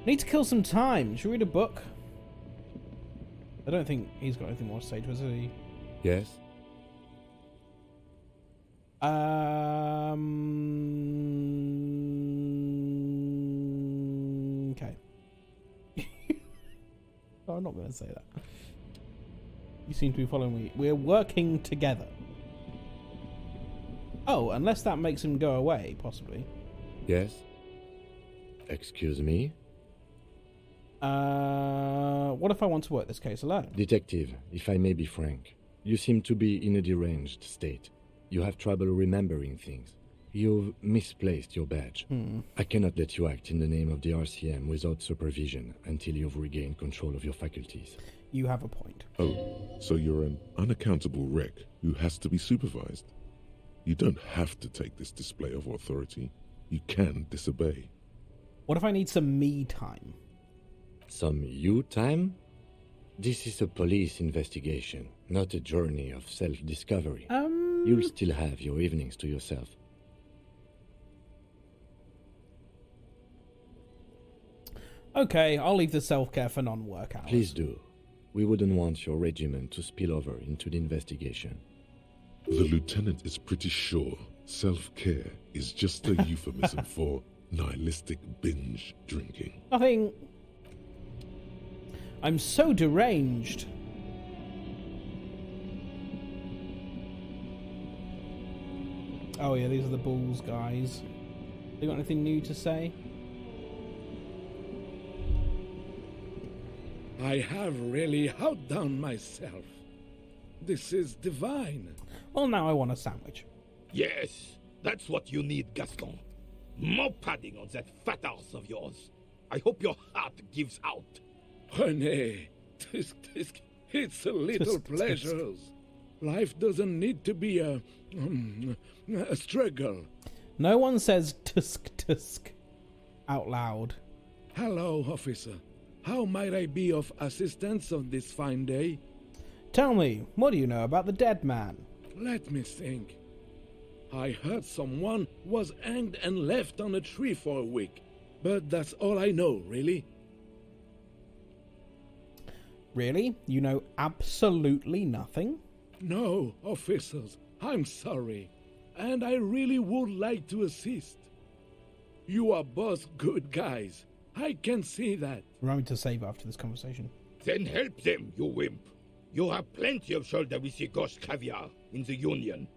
Need to kill some time. Should we read a book? I don't think he's got anything more to say to us, has he? Yes? Okay. No, I'm not going to say that. You seem to be following me. We're working together. Oh, unless that makes him go away, possibly. Yes? Excuse me? What if I want to work this case alone? Detective, if I may be frank, you seem to be in a deranged state. You have trouble remembering things. You've misplaced your badge. I cannot let you act in the name of the RCM without supervision until you've regained control of your faculties. You have a point. Oh, so you're an unaccountable wreck who has to be supervised. You don't have to take this display of authority. You can disobey. What if I need some me time? Some you time? This is a police investigation, not a journey of self-discovery. You'll still have your evenings to yourself. Okay, I'll leave the self-care for non-work hours. Please do. We wouldn't want your regiment to spill over into the investigation. The lieutenant is pretty sure self-care is just a euphemism for nihilistic binge drinking. Nothing. I'm so deranged. Oh yeah, these are the Bulls guys. They got anything new to say? I have really outdone myself. This is divine. Well, now I want a sandwich. Yes, that's what you need, Gaston. More padding on that fat arse of yours. I hope your heart gives out. René, it's a little pleasures. Life doesn't need to be a struggle. No one says tusk out loud. Hello, officer. How might I be of assistance on this fine day? Tell me, what do you know about the dead man? Let me think. I heard someone was hanged and left on a tree for a week, but that's all I know, really. Really? You know absolutely nothing? No, officers, I'm sorry, and I really would like to assist. You are both good guys. I can see that. Remind me to save after this conversation. Then help them, you wimp. You have plenty of shoulder with your ghost caviar in the Union.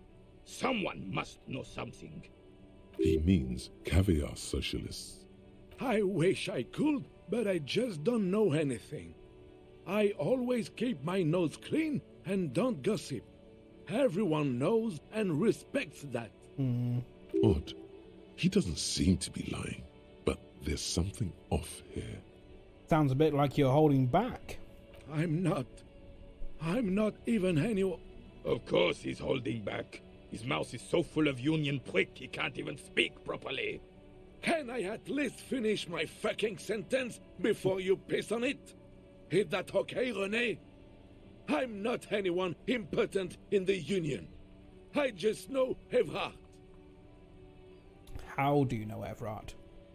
Someone must know something. He means caviar socialists. I wish I could, but I just don't know anything. I always keep my nose clean and don't gossip. Everyone knows and respects that. Odd. He doesn't seem to be lying, but there's something off here. Sounds a bit like you're holding back. I'm not even anyone. Of course he's holding back. His mouth is so full of Union prick he can't even speak properly. Can I at least finish my fucking sentence before you piss on it? Is that okay, René? I'm not anyone important in the Union. I just know Evrard. How do you know Evrard?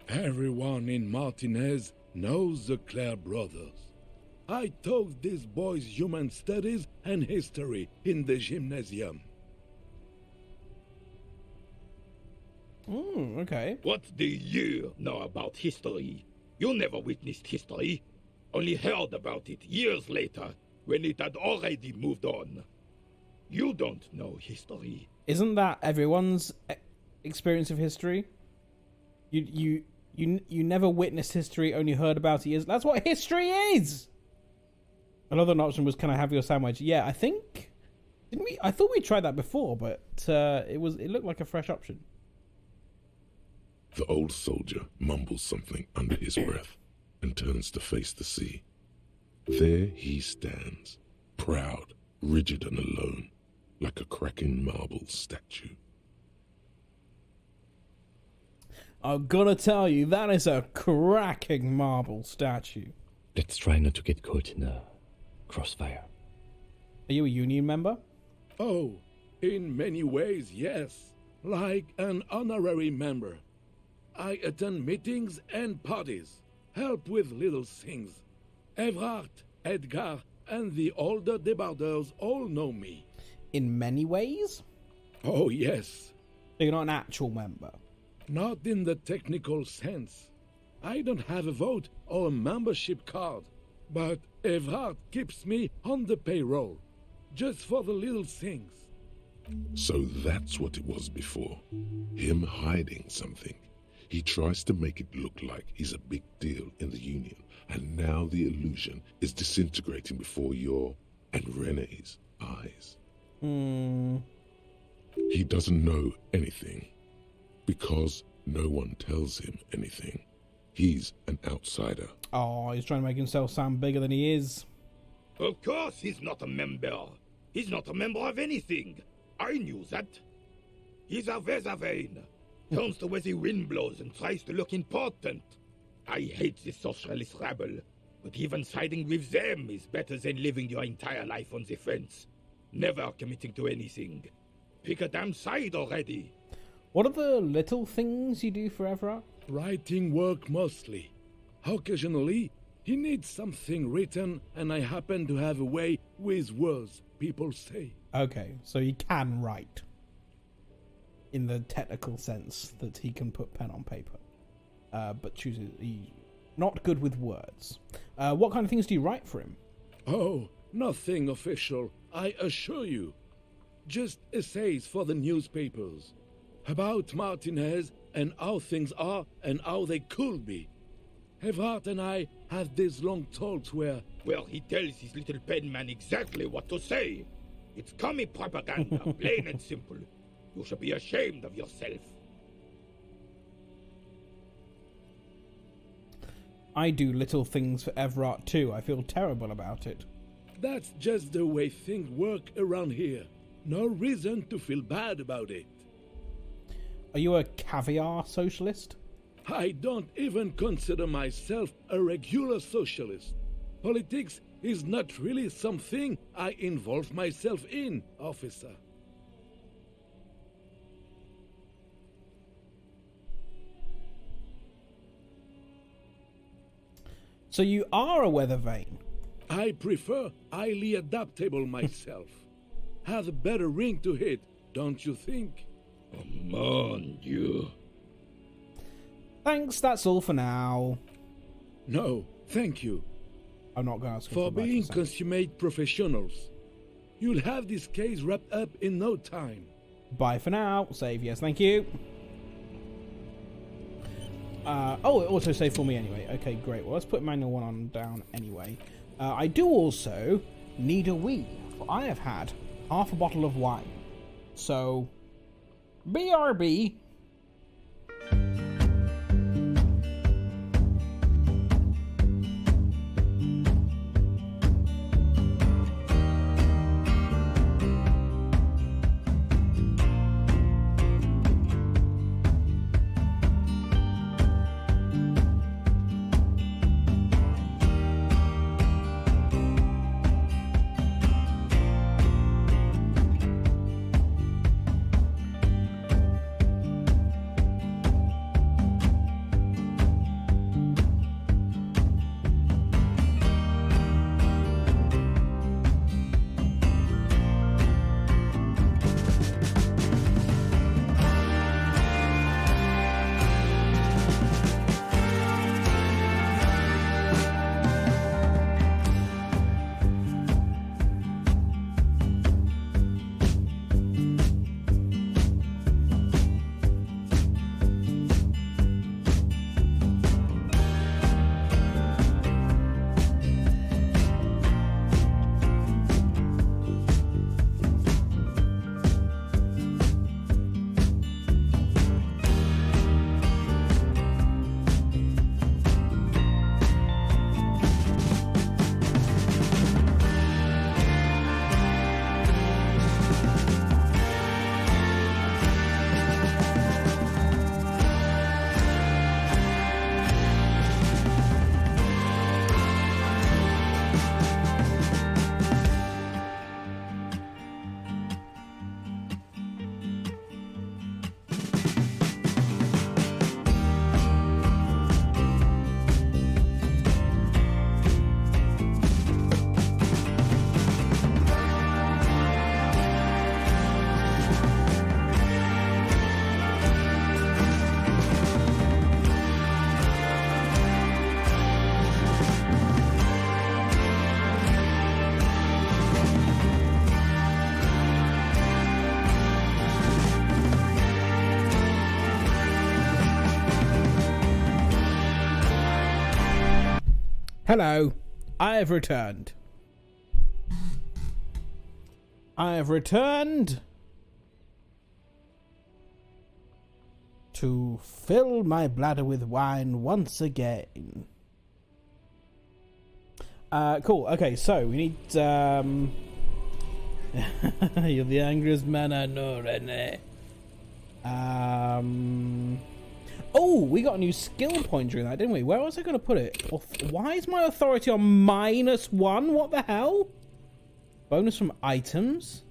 Everyone in Martinez knows the Clare brothers. I taught these boys human studies and history in the gymnasium. Okay. What do you know about history? You never witnessed history. Only heard about it years later, when it had already moved on. You don't know history. Isn't that everyone's experience of history? You never witnessed history, only heard about it. That's what history is! Another option was, can I have your sandwich? Yeah, I think... Didn't we? I thought we tried that before, but it looked like a fresh option. The old soldier mumbles something under his breath and turns to face the sea. There he stands, proud, rigid and alone, like a cracking marble statue. I'm gonna tell you, that is a cracking marble statue. Let's try not to get caught in a crossfire. Are you a Union member? Oh, in many ways, yes. Like an honorary member. I attend meetings and parties, help with little things. Evrard, Edgar, and the older debarders all know me. In many ways? Oh, yes. So you're not an actual member? Not in the technical sense. I don't have a vote or a membership card, but Evrard keeps me on the payroll, just for the little things. So that's what it was before. Him hiding something. He tries to make it look like he's a big deal in the Union, and now the illusion is disintegrating before your and René's eyes. He doesn't know anything, because no one tells him anything. He's an outsider. Oh, he's trying to make himself sound bigger than he is. Of course he's not a member. He's not a member of anything. I knew that. He's a Weservein. Turns to where the wind blows and tries to look important. I hate this socialist rabble, but even siding with them is better than living your entire life on the fence. Never committing to anything. Pick a damn side already. What are the little things you do for Evrard? Writing work mostly. Occasionally, he needs something written, and I happen to have a way with words, people say. Okay, so he can write. In the technical sense that he can put pen on paper. But chooses... He's not good with words. What kind of things do you write for him? Oh, nothing official, I assure you. Just essays for the newspapers. About Martinez and how things are and how they could be. Evrard and I have these long talks where... Well, he tells his little pen man exactly what to say. It's commie propaganda, plain and simple. You should be ashamed of yourself. I do little things for Everard too. I feel terrible about it. That's just the way things work around here. No reason to feel bad about it. Are you a caviar socialist? I don't even consider myself a regular socialist. Politics is not really something I involve myself in, officer. So you are a weather vane? I prefer highly adaptable myself. Has a better ring to it, don't you think? Mon Dieu. Thanks, that's all for now. No, thank you. I'm not going to ask for being consummate professionals. You'll have this case wrapped up in no time. Bye for now. Save, yes, thank you. Oh, it auto saved for me anyway. Okay, great. Well, let's put manual 1 on down anyway. I do also need a wee, for I have had half a bottle of wine. So, BRB. Hello, I have returned. I have returned to fill my bladder with wine once again. Cool, okay, so we need, you're the angriest man I know, Rene. Oh, we got a new skill point during that, didn't we? Where was I going to put it? Why is my authority on -1? What the hell? Bonus from items?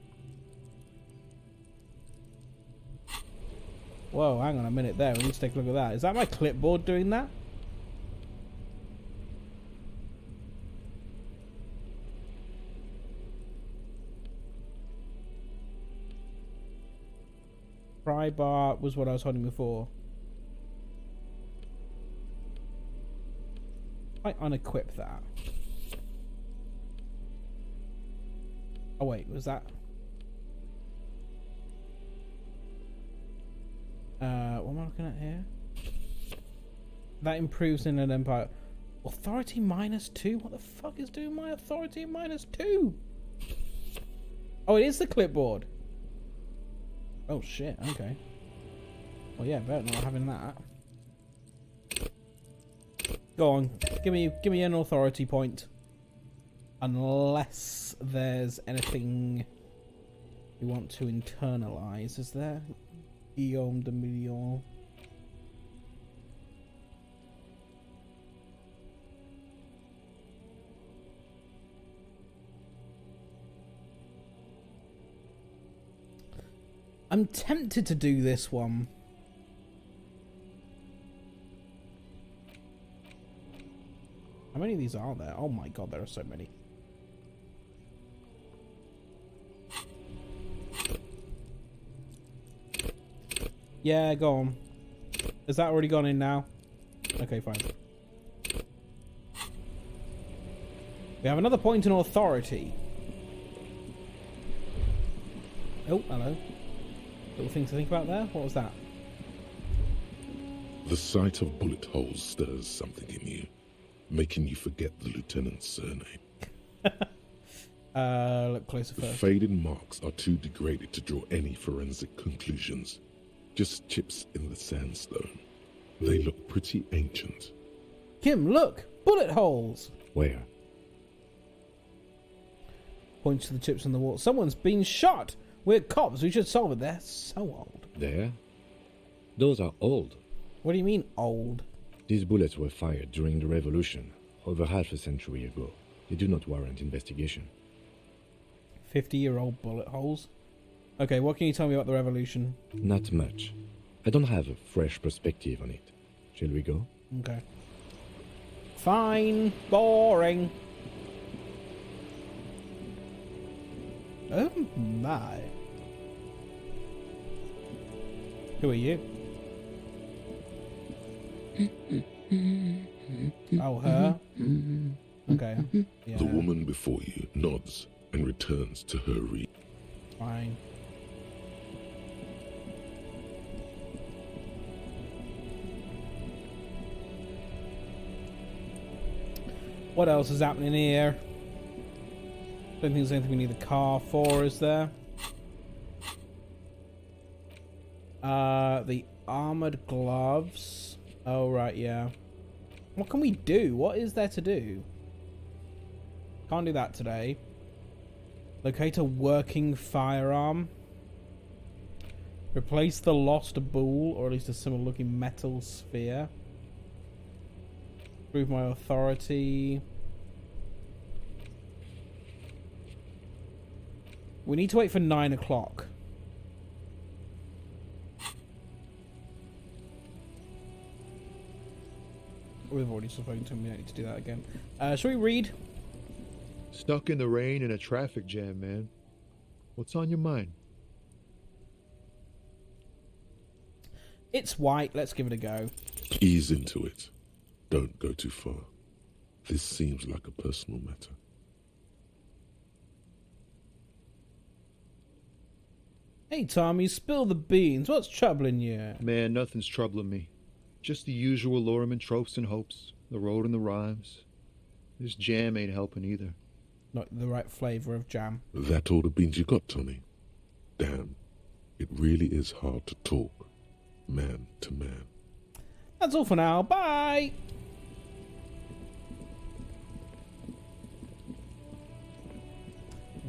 Whoa, hang on a minute there. We need to take a look at that. Is that my clipboard doing that? Pry bar was what I was holding before. I unequip that. Oh wait, was that? What am I looking at here? That improves in an empire. Authority -2? What the fuck is doing my authority -2? Oh, it is the clipboard. Oh shit. Okay. Well, yeah, better not having that. Go on, give me an authority point. Unless there's anything we want to internalize, is there? Guillaume de Million. I'm tempted to do this one. How many of these are there? Oh my god, there are so many. Yeah, go on. Has that already gone in now? Okay, fine. We have another point in authority. Oh, hello. Little thing to think about there. What was that? The sight of bullet holes stirs something in you, making you forget the lieutenant's surname. Look closer The first. faded marks are too degraded to draw any forensic conclusions. Just chips in the sandstone. They look pretty ancient. Kim, look! Bullet holes! Where? Points to the chips on the wall. Someone's been shot! We're cops, we should solve it. They're so old. There? Those are old. What do you mean, old? These bullets were fired during the Revolution, over half a century ago. They do not warrant investigation. 50-year-old bullet holes? Okay, what can you tell me about the Revolution? Not much. I don't have a fresh perspective on it. Shall we go? Okay. Fine. Boring. Oh my. Who are you? Oh, her? Okay. Yeah. The woman before you nods and returns to her read. Fine. What else is happening here? Don't think there's anything we need the car for, is there? The armored gloves. Oh, right, yeah. What can we do? What is there to do? Can't do that today. Locate a working firearm. Replace the lost ball, or at least a similar looking metal sphere. Prove my authority. We need to wait for 9 o'clock. We've already spoken to him. We don't need to do that again. Shall we read? Stuck in the rain in a traffic jam, man. What's on your mind? It's white. Let's give it a go. Ease into it. Don't go too far. This seems like a personal matter. Hey, Tom, you spill the beans. What's troubling you? Man, nothing's troubling me. Just the usual Lorman tropes and hopes. The road and the rhymes. This jam ain't helping either. Not the right flavour of jam. That all the beans you got, Tony? Damn. It really is hard to talk. Man to man. That's all for now. Bye!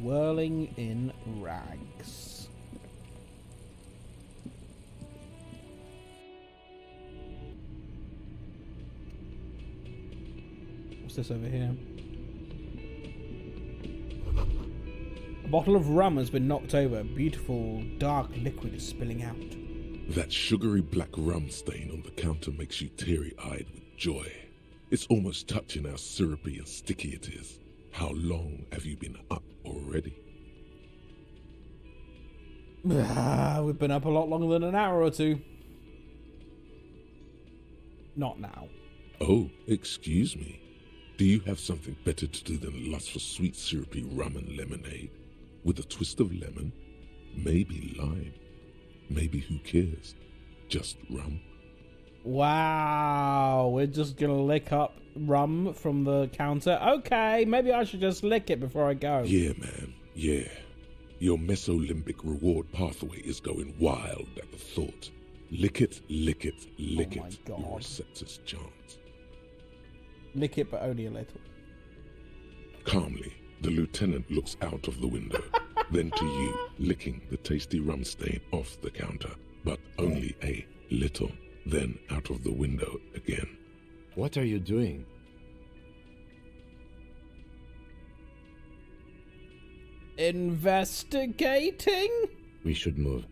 Whirling in rags. What's this over here? A bottle of rum has been knocked over. Beautiful, dark liquid is spilling out. That sugary black rum stain on the counter makes you teary-eyed with joy. It's almost touching how syrupy and sticky it is. How long have you been up already? We've been up a lot longer than an hour or two. Not now. Oh, excuse me. Do you have something better to do than lust for sweet syrupy rum and lemonade? With a twist of lemon? Maybe lime? Maybe who cares? Just rum? Wow, we're just gonna lick up rum from the counter. Okay, maybe I should just lick it before I go. Yeah, man, yeah. Your mesolimbic reward pathway is going wild at the thought. Lick it, lick it, lick it, your receptors chant. Lick it, but only a little. Calmly, the lieutenant looks out of the window, then to you, licking the tasty rum stain off the counter, but only a little, then out of the window again. What are you doing? Investigating? We should move.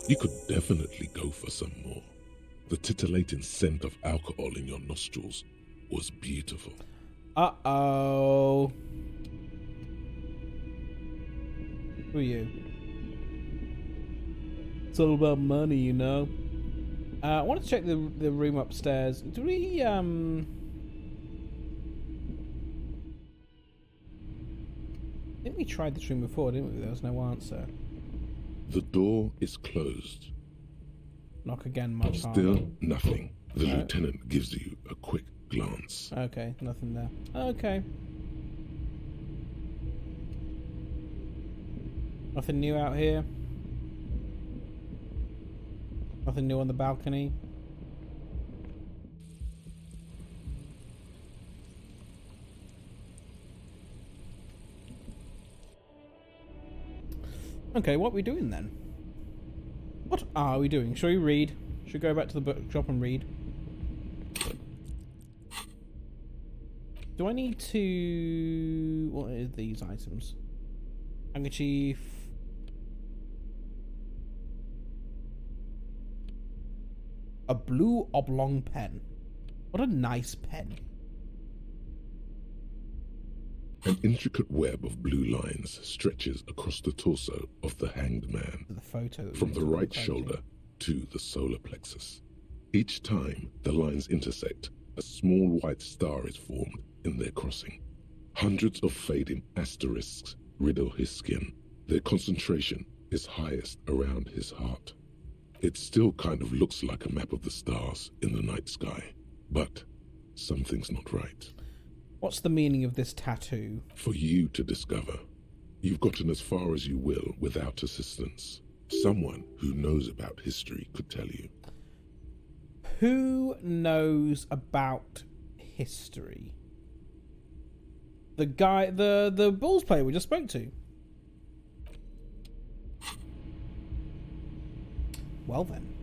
You could definitely go for some more. The titillating scent of alcohol in your nostrils was beautiful. Uh-oh. Who are you? It's all about money, you know. I want to check the room upstairs. Do we, I think we tried this room before, didn't we? There was no answer. The door is closed. Knock again, much harder. Still nothing. The lieutenant gives you a quick glance. Okay, nothing there. Okay. Nothing new out here. Nothing new on the balcony. Okay, what are we doing then? What are we doing? Shall we read? Should we go back to the bookshop and read? Do I need to... What are these items? Handkerchief. A blue oblong pen. What a nice pen. An intricate web of blue lines stretches across the torso of the hanged man, the photo from the right shoulder to the solar plexus. Each time the lines intersect, a small white star is formed in their crossing. Hundreds of fading asterisks riddle his skin. Their concentration is highest around his heart. It still kind of looks like a map of the stars in the night sky, but something's not right. What's the meaning of this tattoo? For you to discover. You've gotten as far as you will without assistance. Someone who knows about history could tell you. Who knows about history? The guy, the Bulls player we just spoke to. Well then.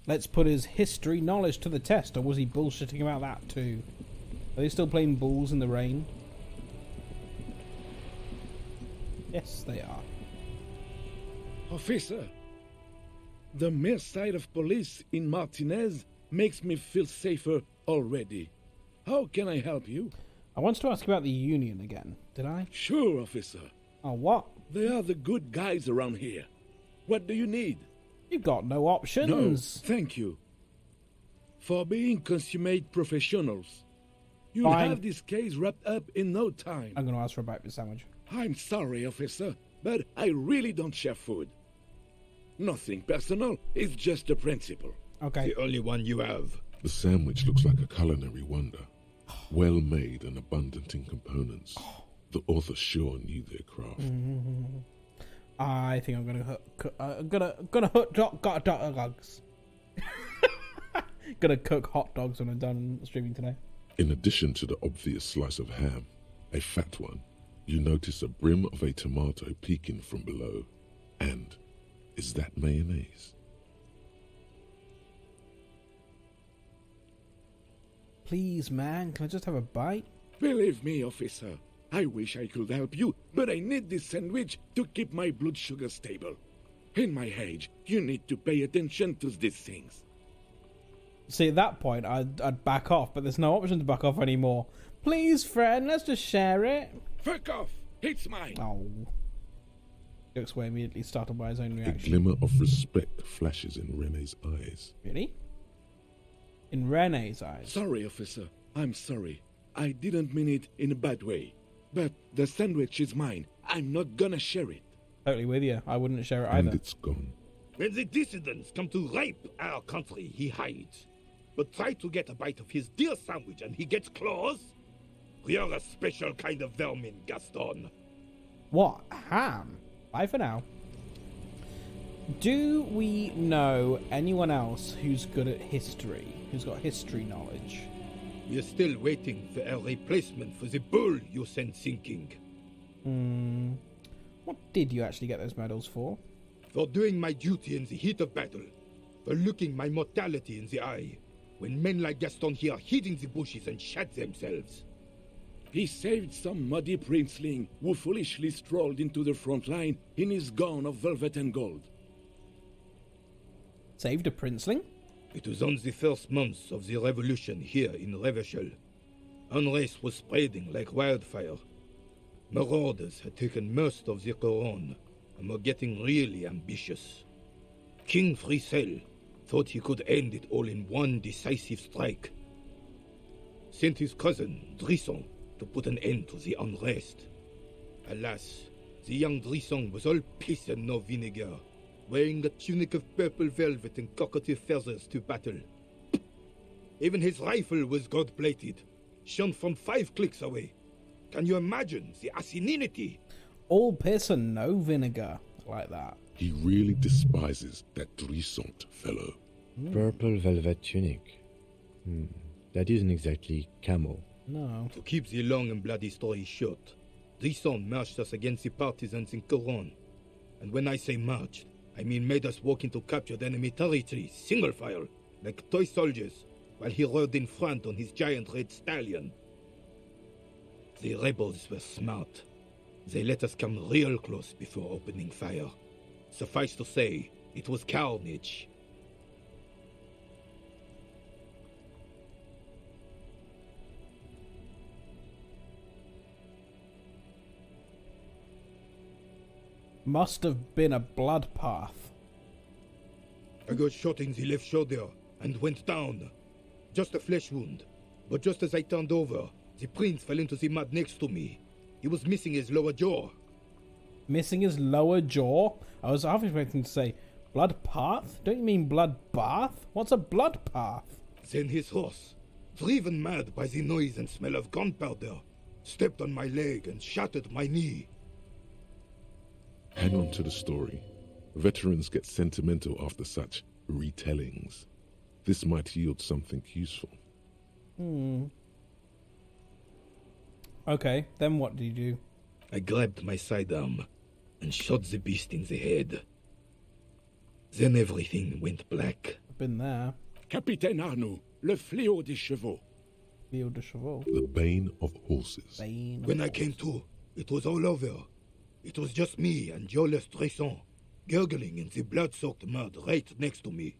Let's put his history knowledge to the test, or was he bullshitting about that too? Are they still playing Bulls in the rain? Yes, they are. Officer, the mere sight of police in Martinez makes me feel safer already. How can I help you? I wanted to ask about the Union again. Did I? Sure, officer. Oh, what? They are the good guys around here. What do you need? You've got no options. No, thank you. For being consummate professionals. You'll Fine. have this case wrapped up in no time. I'm going to ask for a breakfast sandwich. I'm sorry, officer, but I really don't share food. Nothing personal, it's just a principle. Okay. The only one you have. The sandwich looks like a culinary wonder. Well made and abundant in components. The author sure knew their craft. I think I'm gonna hot dogs. Gonna cook hot dogs when I'm done streaming today. In addition to the obvious slice of ham, a fat one, you notice a brim of a tomato peeking from below. And is that mayonnaise? Please, man, can I just have a bite? Believe me, officer, I wish I could help you, but I need this sandwich to keep my blood sugar stable. In my age, you need to pay attention to these things. See, at that point, I'd back off, but there's no option to back off anymore. Please, friend, let's just share it. Fuck off! It's mine! Oh. Jokes were immediately startled by his own A reaction. glimmer of respect flashes in Rene's eyes. Really? In Rene's eyes? Sorry, officer. I'm sorry. I didn't mean it in a bad way. But the sandwich is mine. I'm not gonna share it. Totally with you. I wouldn't share it And either. it's gone. When the dissidents come to rape our country, he hides. But try to get a bite of his deer sandwich and he gets claws? You're a special kind of vermin, Gaston. What? Ham? Bye for now. Do we know anyone else who's good at history? Who's got history knowledge? We're still waiting for a replacement for the bull you sent sinking. What did you actually get those medals for? For doing my duty in the heat of battle. For looking my mortality in the eye. When men like Gaston here hid in the bushes and shot themselves. He saved some muddy princeling who foolishly strolled into the front line in his gown of velvet and gold. Saved a princeling? It was on the first months of the revolution here in Revachol. Unrest was spreading like wildfire. Marauders had taken most of the Couronne and were getting really ambitious. King Frisel thought he could end it all in one decisive strike. Sent his cousin, Drisson, to put an end to the unrest. Alas, the young Drisson was all piss and no vinegar, wearing a tunic of purple velvet and cockatiel feathers to battle. Even his rifle was gold-plated, shone from 5 clicks away. Can you imagine the asininity? All piss and no vinegar, like that. He really despises that Drissant fellow. Purple velvet tunic. That isn't exactly camel. No. To keep the long and bloody story short, Drisson marched us against the partisans in Couronne. And when I say marched, I mean made us walk into captured enemy territory, single file, like toy soldiers, while he rode in front on his giant red stallion. The rebels were smart. They let us come real close before opening fire. Suffice to say, it was carnage. Must have been a blood path. I got shot in the left shoulder and went down. Just a flesh wound. But just as I turned over, the prince fell into the mud next to me. He was missing his lower jaw. Missing his lower jaw? I was half expecting to say blood path? Don't you mean blood bath? What's a blood path? Then his horse, driven mad by the noise and smell of gunpowder, stepped on my leg and shattered my knee. Hang on to the story. Veterans get sentimental after such retellings. This might yield something useful. Okay, then what did you do? I grabbed my sidearm and shot the beast in the head. Then everything went black. I've been there. Capitaine Arnoux, le fléau des chevaux. Fléau des chevaux. The bane of horses. When I came to, it was all over. It was just me and Jolas Tresson, gurgling in the blood-soaked mud right next to me.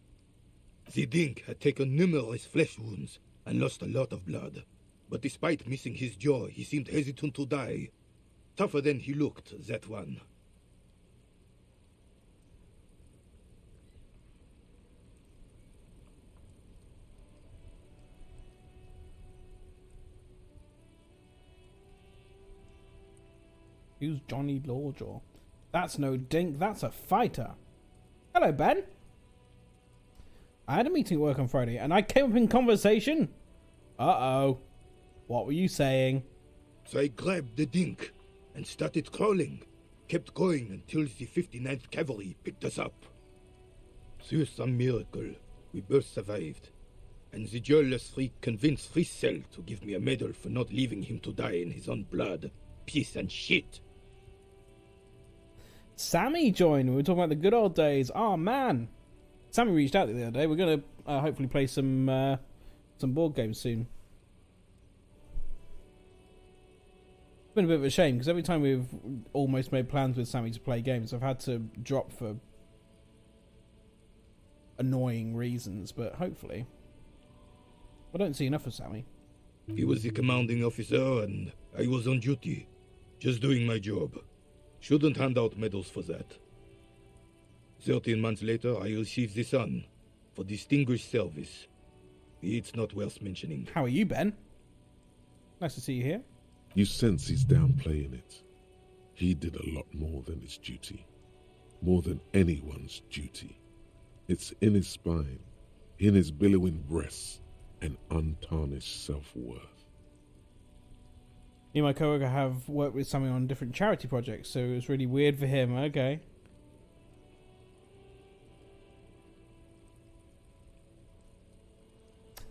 The Dink had taken numerous flesh wounds and lost a lot of blood. But despite missing his jaw, he seemed hesitant to die. Tougher than he looked, that one. Who's Johnny Lawjaw? That's no dink, that's a fighter. Hello, Ben. I had a meeting at work on Friday, and I came up in conversation. Uh-oh. What were you saying? So I grabbed the Dink and started crawling. Kept going until the 59th Cavalry picked us up. Through some miracle, we both survived. And the jealous freak convinced Frisel to give me a medal for not leaving him to die in his own blood. Piece and shit. Sammy joined. We were talking about the good old days. Oh, man. Sammy reached out the other day. We're going to hopefully play some board games soon. It's been a bit of a shame because every time we've almost made plans with Sammy to play games, I've had to drop for annoying reasons, but hopefully. I don't see enough of Sammy. He was the commanding officer and I was on duty. Just doing my job. Shouldn't hand out medals for that. 13 months later, I received the Sun for distinguished service. It's not worth mentioning. How are you, Ben? Nice to see you here. You sense he's downplaying it. He did a lot more than his duty. More than anyone's duty. It's in his spine, in his billowing breasts, and untarnished self-worth. Me and my coworker have worked with something on different charity projects, so it was really weird for him. Okay.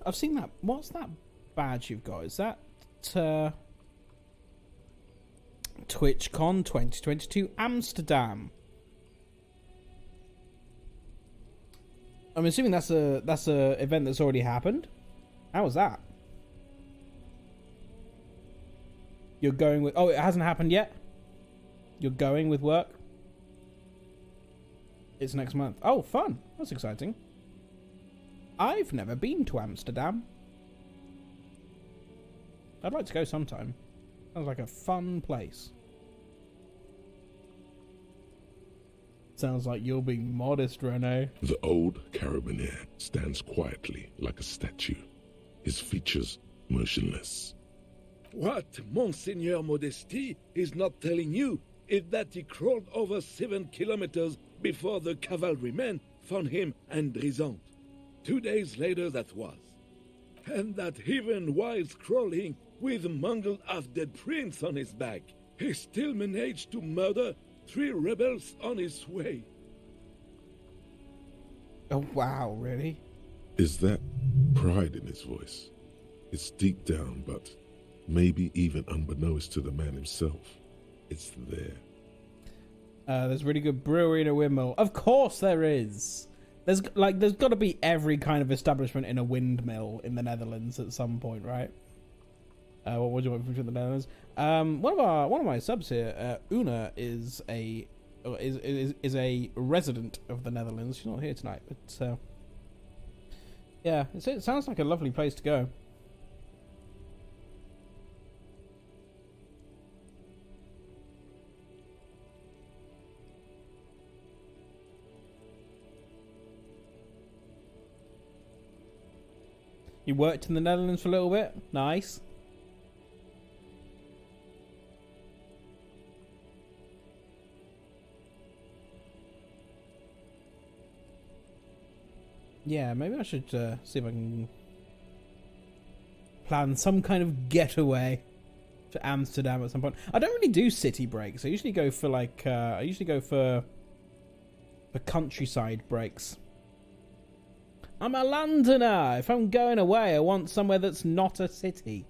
I've seen that. What's that badge you've got? Is that TwitchCon 2022 Amsterdam? I'm assuming that's a event that's already happened. How was that? You're going with... Oh, it hasn't happened yet? You're going with work? It's next month. Oh, fun. That's exciting. I've never been to Amsterdam. I'd like to go sometime. Sounds like a fun place. Sounds like you're being modest, Rene. The old carabinier stands quietly like a statue, his features motionless. What Monseigneur Modesty is not telling you is that he crawled over 7 kilometers before the cavalrymen found him and Drizant. 2 days later that was. And that even while crawling with a mangled half-dead prince on his back, he still managed to murder 3 rebels on his way. Oh, wow, really? Is that pride in his voice? It's deep down, but maybe even unbeknownst to the man himself, it's there. There's really good brewery in a windmill. Of course there is. There's got to be every kind of establishment in a windmill in the Netherlands at some point, right? What would you want from the Netherlands? One of my subs here, Una, is a resident of the Netherlands. She's not here tonight, but yeah, it sounds like a lovely place to go. You worked in the Netherlands for a little bit? Nice. Yeah, maybe I should see if I can plan some kind of getaway to Amsterdam at some point. I don't really do city breaks. I usually go for for countryside breaks. I'm a Londoner. If I'm going away, I want somewhere that's not a city.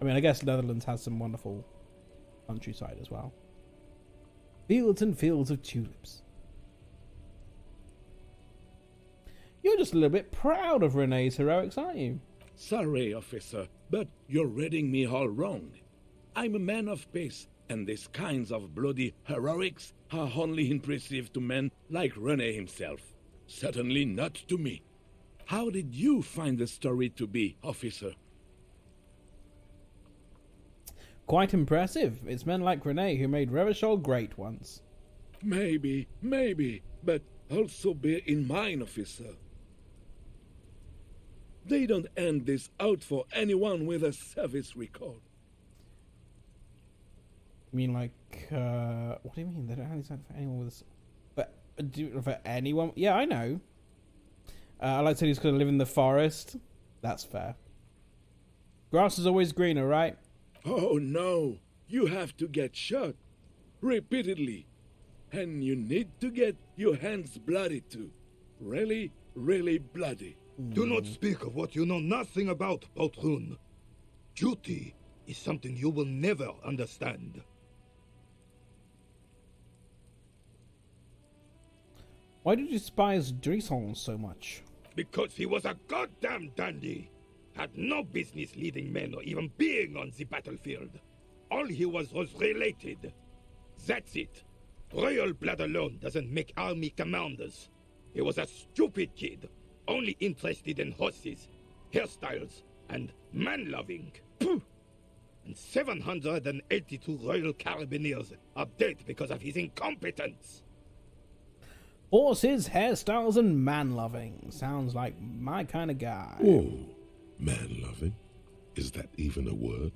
I mean, I guess Netherlands has some wonderful countryside as well. Fields and fields of tulips. You're just a little bit proud of Renee's heroics, aren't you? Sorry, officer, but you're reading me all wrong. I'm a man of peace, and these kinds of bloody heroics are only impressive to men like Rene himself. Certainly not to me. How did you find the story to be, officer? Quite impressive. It's men like Rene who made Revachol great once. Maybe, but also bear in mind, officer. They don't hand this out for anyone with a service record. You mean like, what do you mean? They don't hand this out for anyone with a... For anyone? Yeah, I know. I like to say he's going to live in the forest. That's fair. Grass is always greener, right? Oh no, you have to get shot. Repeatedly. And you need to get your hands bloody too. Really, really bloody. Do not speak of what you know nothing about, Poltroon. Duty is something you will never understand. Why did you despise Drisson so much? Because he was a goddamn dandy. Had no business leading men or even being on the battlefield. All he was related. That's it. Royal blood alone doesn't make army commanders. He was a stupid kid, only interested in horses, hairstyles, and man-loving. Pooh! And 782 Royal Carabiniers are dead because of his incompetence. Horses, hairstyles, and man-loving. Sounds like my kind of guy. Whoa. Man-loving? Is that even a word?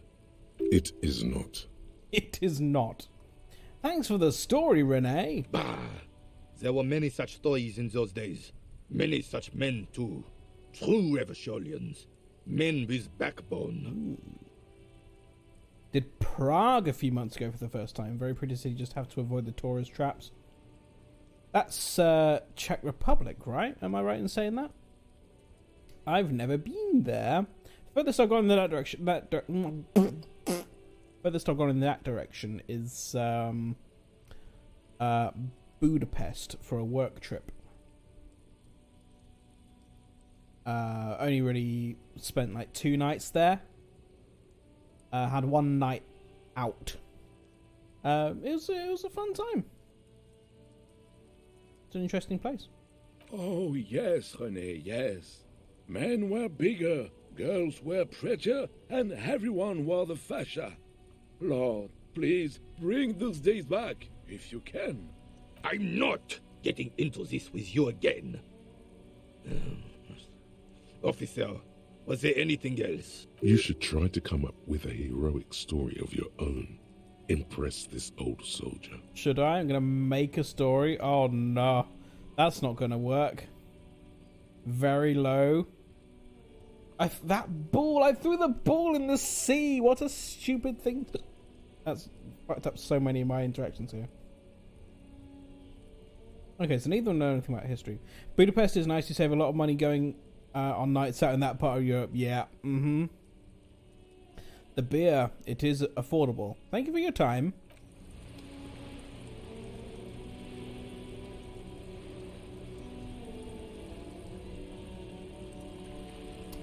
It is not. It is not. Thanks for the story, Rene. Bah! There were many such stories in those days. Many such men, too. True Eversholians. Men with backbone. Did Prague a few months ago for the first time. Very pretty city, just have to avoid the tourist traps. That's Czech Republic, right? Am I right in saying that? I've never been there. Furthest I've gone in that direction. Furthest I've gone in that direction is Budapest for a work trip. Only really spent like 2 nights there. Had 1 night out. It was a fun time. It's an interesting place. Oh, yes, René, yes. Men were bigger, girls were prettier, and everyone wore the fascia. Lord, please bring those days back, if you can. I'm not getting into this with you again. Officer, was there anything else? You should try to come up with a heroic story of your own. Impress this old soldier. Should I? I'm going to make a story. Oh, no. That's not going to work. Very low. That ball! I threw the ball in the sea! What a stupid thing to... That's fucked up so many of my interactions here. Okay, so neither of them know anything about history. Budapest is nice. You save a lot of money going on nights out in that part of Europe. Yeah, The beer, it is affordable. Thank you for your time.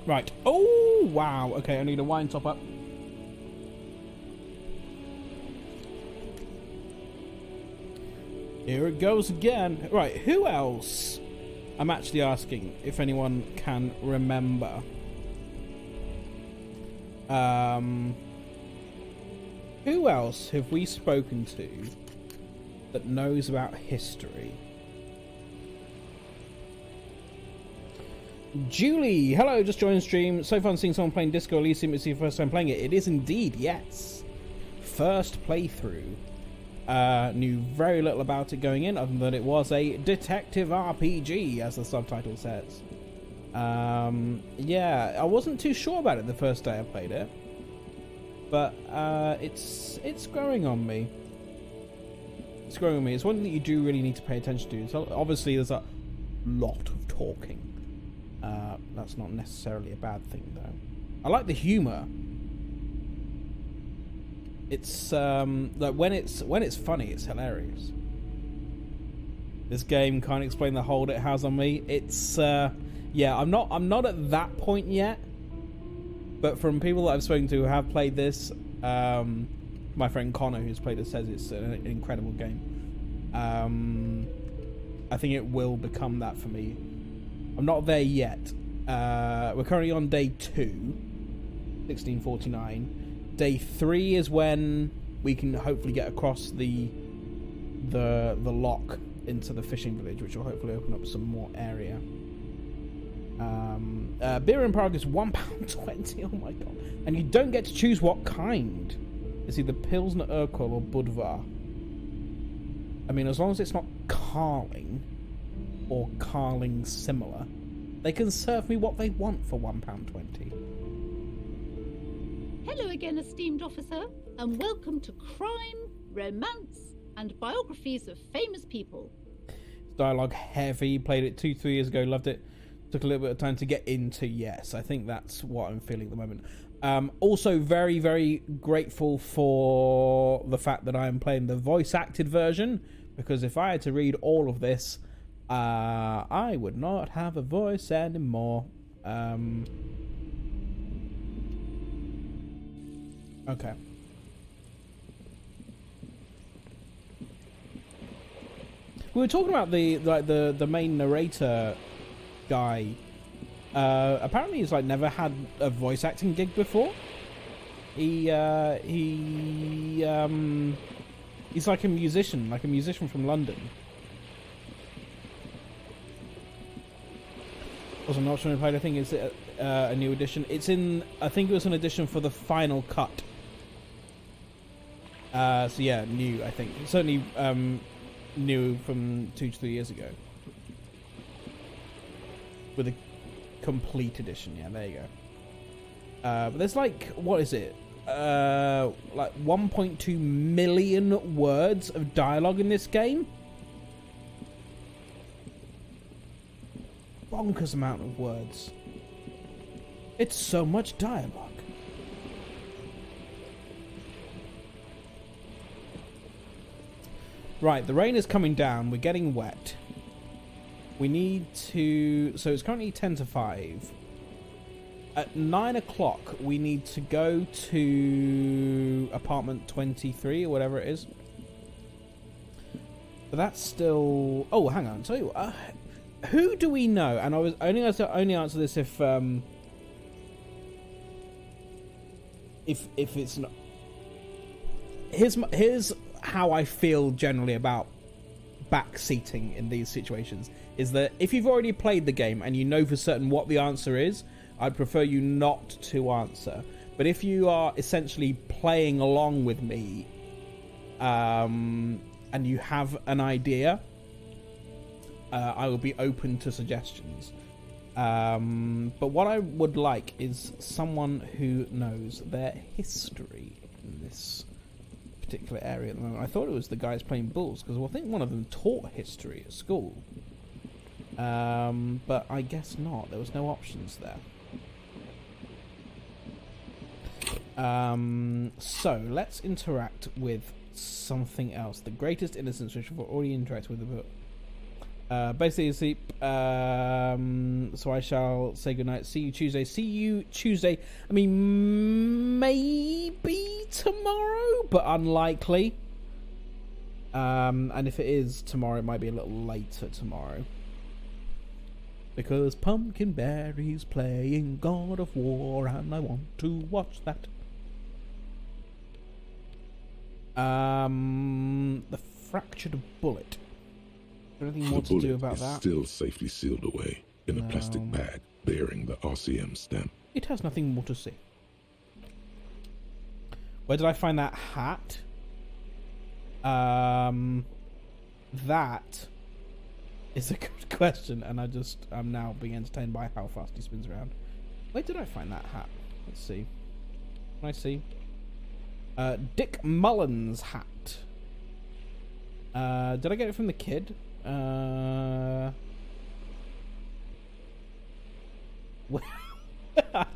Right. Oh, wow. Okay, I need a wine top up. Here it goes again. Right, who else? I'm actually asking if anyone can remember. Who else have we spoken to that knows about history? Julie, hello, just joined the stream. So fun seeing someone playing Disco Elysium. It's your first time playing it. It is indeed, yes. First playthrough. Knew very little about it going in, other than it was a detective RPG, as the subtitle says. Yeah, I wasn't too sure about it the first day I played it, but it's growing on me. It's growing on me. It's one that you do really need to pay attention to. So obviously, there's a lot of talking. That's not necessarily a bad thing, though. I like the humor. It's like when it's funny, it's hilarious. This game can't explain the hold it has on me. It's yeah, I'm not at that point yet. But from people that I've spoken to who have played this, my friend Connor, who's played it, says it's an incredible game. I think it will become that for me. I'm not there yet. We're currently on day 2, 1649. Day 3 is when we can hopefully get across the lock into the fishing village, which will hopefully open up some more area. Beer in Prague is £1.20. Oh my god! And you don't get to choose what kind. It's either Pilsner Urquell or Budvar. I mean, as long as it's not Carling or Carling similar, they can serve me what they want for £1.20. Hello again, esteemed officer, and welcome to Crime, Romance, and Biographies of Famous People. Dialogue heavy. Played it 2-3 years ago. Loved it. Took a little bit of time to get into. Yes, I think that's what I'm feeling at the moment. Also, very, very grateful for the fact that I am playing the voice-acted version, because if I had to read all of this, I would not have a voice anymore. Okay. We were talking about the main narrator guy. Apparently he's never had a voice acting gig before. He's like a musician from London. Also, not sure if I think it's a new edition. It's in. I think it was an edition for the final cut. So yeah, new. I think certainly new from 2 to 3 years ago. With a complete edition, yeah, there you go. But there's like, what is it? Like 1.2 million words of dialogue in this game. Bonkers amount of words. It's so much dialogue. Right, the rain is coming down. We're getting wet. We need to... So it's currently 10 to 5. At 9 o'clock, we need to go to apartment 23 or whatever it is. But that's still... Oh, hang on. Tell you what, who do we know? And I was only answer this if it's not. Here's how I feel generally about backseating in these situations. Is that if you've already played the game and you know for certain what the answer is, I'd prefer you not to answer. But if you are essentially playing along with me, and you have an idea, I will be open to suggestions. But what I would like is someone who knows their history in this particular area at the moment. I thought it was the guys playing Bulls, because I think one of them taught history at school. But I guess not. There was no options there. So let's interact with something else. The greatest innocence, which we've already interacted with the book. Basically asleep. So I shall say goodnight. See you Tuesday. See you Tuesday. I mean, maybe tomorrow, but unlikely. And if it is tomorrow, it might be a little later tomorrow. Because Pumpkinberry's playing God of War, and I want to watch that. The fractured bullet. Is there anything more to do about is that? Still safely sealed away in a plastic bag bearing the RCM stamp. It has nothing more to say. Where did I find that hat? That is a good question, and I'm now being entertained by how fast he spins around. Where did I find that hat? Let's see. Can I see? Dick Mullins hat. Did I get it from the kid? I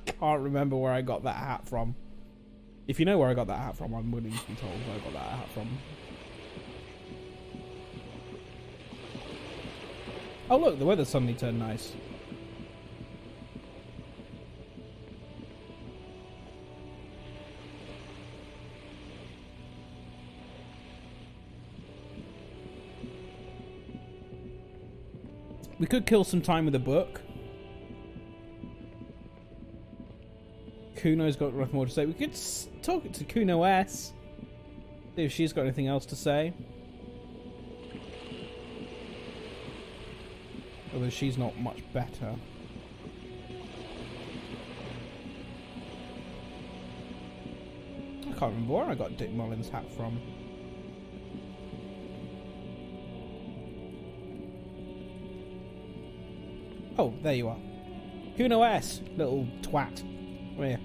can't remember where I got that hat from. If you know where I got that hat from, I'm willing to be told where I got that hat from. Oh look, the weather suddenly turned nice. We could kill some time with a book. Kuno's got nothing more to say. We could talk to Kuno S. See if she's got anything else to say. Although she's not much better. I can't remember where I got Dick Mullins' hat from. Oh, there you are. Kuno S, little twat. Come here.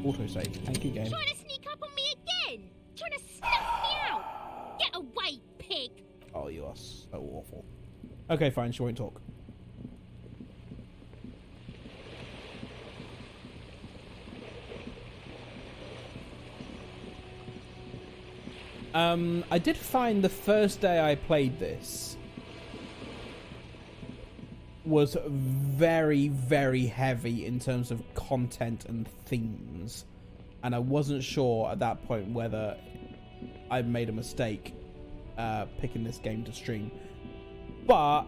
Autosave. Thank you, game. Trying to sneak up on me again? Trying to snuff me out? Get away, pig! Oh, you are so awful. Okay, fine, she won't talk. I did find the first day I played this was very, very heavy in terms of content and themes. And I wasn't sure at that point whether I made a mistake picking this game to stream. But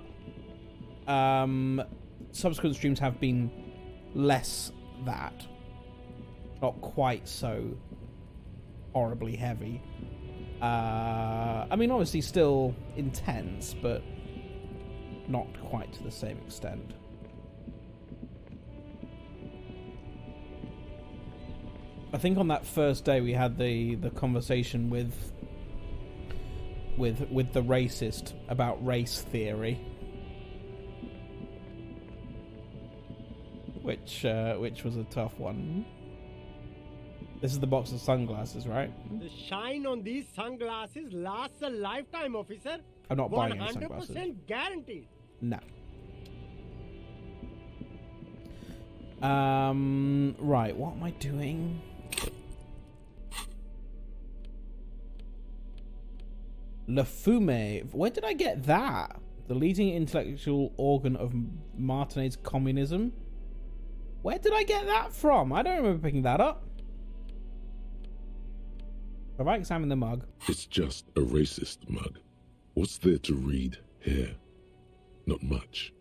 subsequent streams have been less that. Not quite so horribly heavy. I mean, obviously still intense, but not quite to the same extent. I think on that first day we had the conversation with with the racist about race theory, which was a tough one. This is the box of sunglasses, right? The shine on these sunglasses lasts a lifetime, officer. I'm not buying any sunglasses. 100% guaranteed. No. Right, what am I doing? Le Fume. Where did I get that? The leading intellectual organ of Martinez communism? Where did I get that from? I don't remember picking that up. Have I examined the mug? It's just a racist mug. What's there to read here? Not much.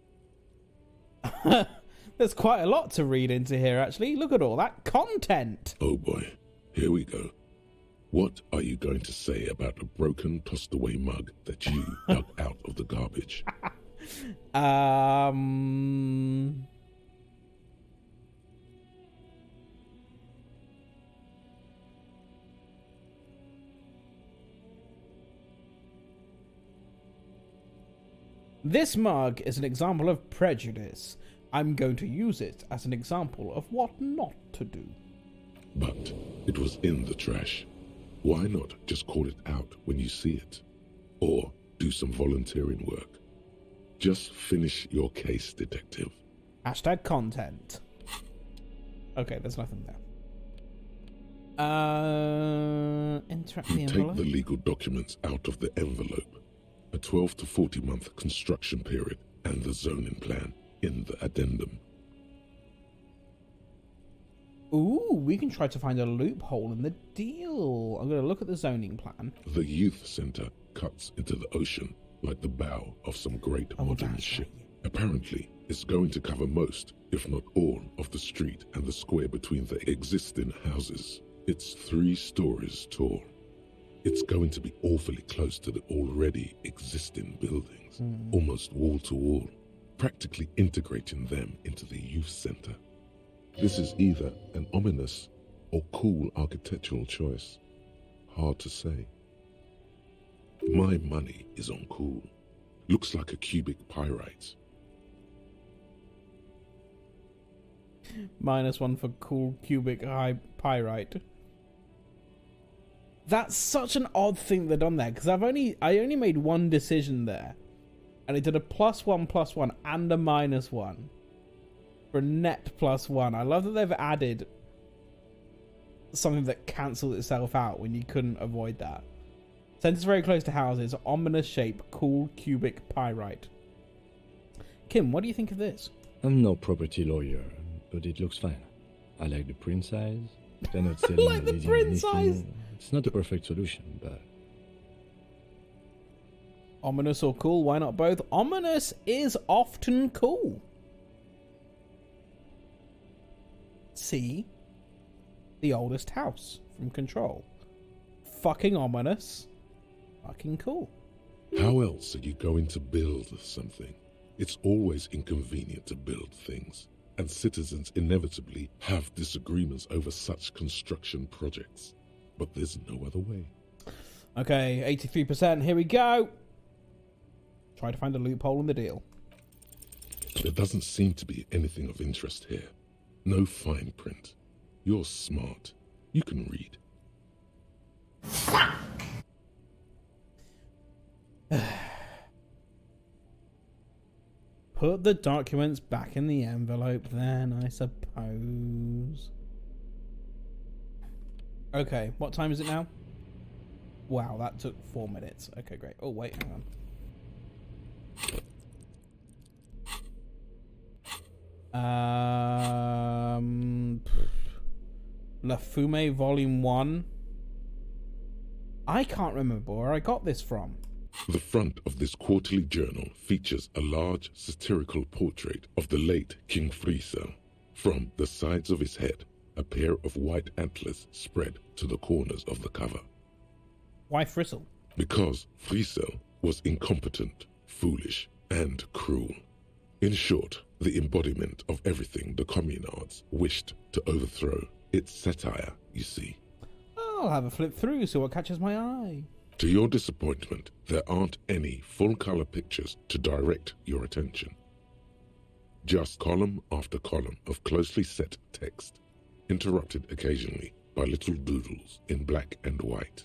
There's quite a lot to read into here, actually. Look at all that content. Oh boy, here we go. What are you going to say about a broken, tossed-away mug that you dug out of the garbage? This mug is an example of prejudice. I'm going to use it as an example of what not to do. But it was in the trash. Why not just call it out when you see it? Or do some volunteering work? Just finish your case, detective. Hashtag content. Okay, there's nothing there. Interact the You take envelope. the legal documents out of the envelope. A 12 to 40 month construction period and the zoning plan in the addendum. Ooh, we can try to find a loophole in the deal. I'm going to look at the zoning plan. The youth center cuts into the ocean like the bow of some great modern ship. Apparently, it's going to cover most, if not all, of the street and the square between the existing houses. It's 3 stories tall. It's going to be awfully close to the already existing buildings, almost wall to wall, practically integrating them into the youth center. This is either an ominous or cool architectural choice. Hard to say. My money is on cool. Looks like a cubic pyrite. -1 for cool cubic high pyrite. That's such an odd thing they've done there, because I only made one decision there, and it did a +1/+1 and a -1 for a net +1. I love that they've added something that cancelled itself out when you couldn't avoid that. Centers very close to houses, ominous shape, cool cubic pyrite. Kim, what do you think of this? I'm no property lawyer, but it looks fine. I like the print size. They're not I selling like the Elysium print anything. size. It's not a perfect solution, but Ominous or cool? Why not both? Ominous is often cool. See? The oldest house from Control. Fucking ominous. Fucking cool. How else are you going to build something? It's always inconvenient to build things, and citizens inevitably have disagreements over such construction projects. But there's no other way. Okay, 83%. Here we go. Try to find a loophole in the deal. There doesn't seem to be anything of interest here. No fine print. You're smart. You can read. Put the documents back in the envelope then, I suppose. Okay, what time is it now? Wow, that took 4 minutes. Okay, great. Oh, wait, hang on. La Fume Volume 1. I can't remember where I got this from. The front of this quarterly journal features a large satirical portrait of the late King Friesel. From the sides of his head, a pair of white antlers spread to the corners of the cover. Why Friesel? Because Friesel was incompetent, foolish, and cruel. In short, the embodiment of everything the communards wished to overthrow. It's satire, you see. I'll have a flip through, see what catches my eye. To your disappointment, there aren't any full-color pictures to direct your attention. Just column after column of closely set text, interrupted occasionally by little doodles in black and white.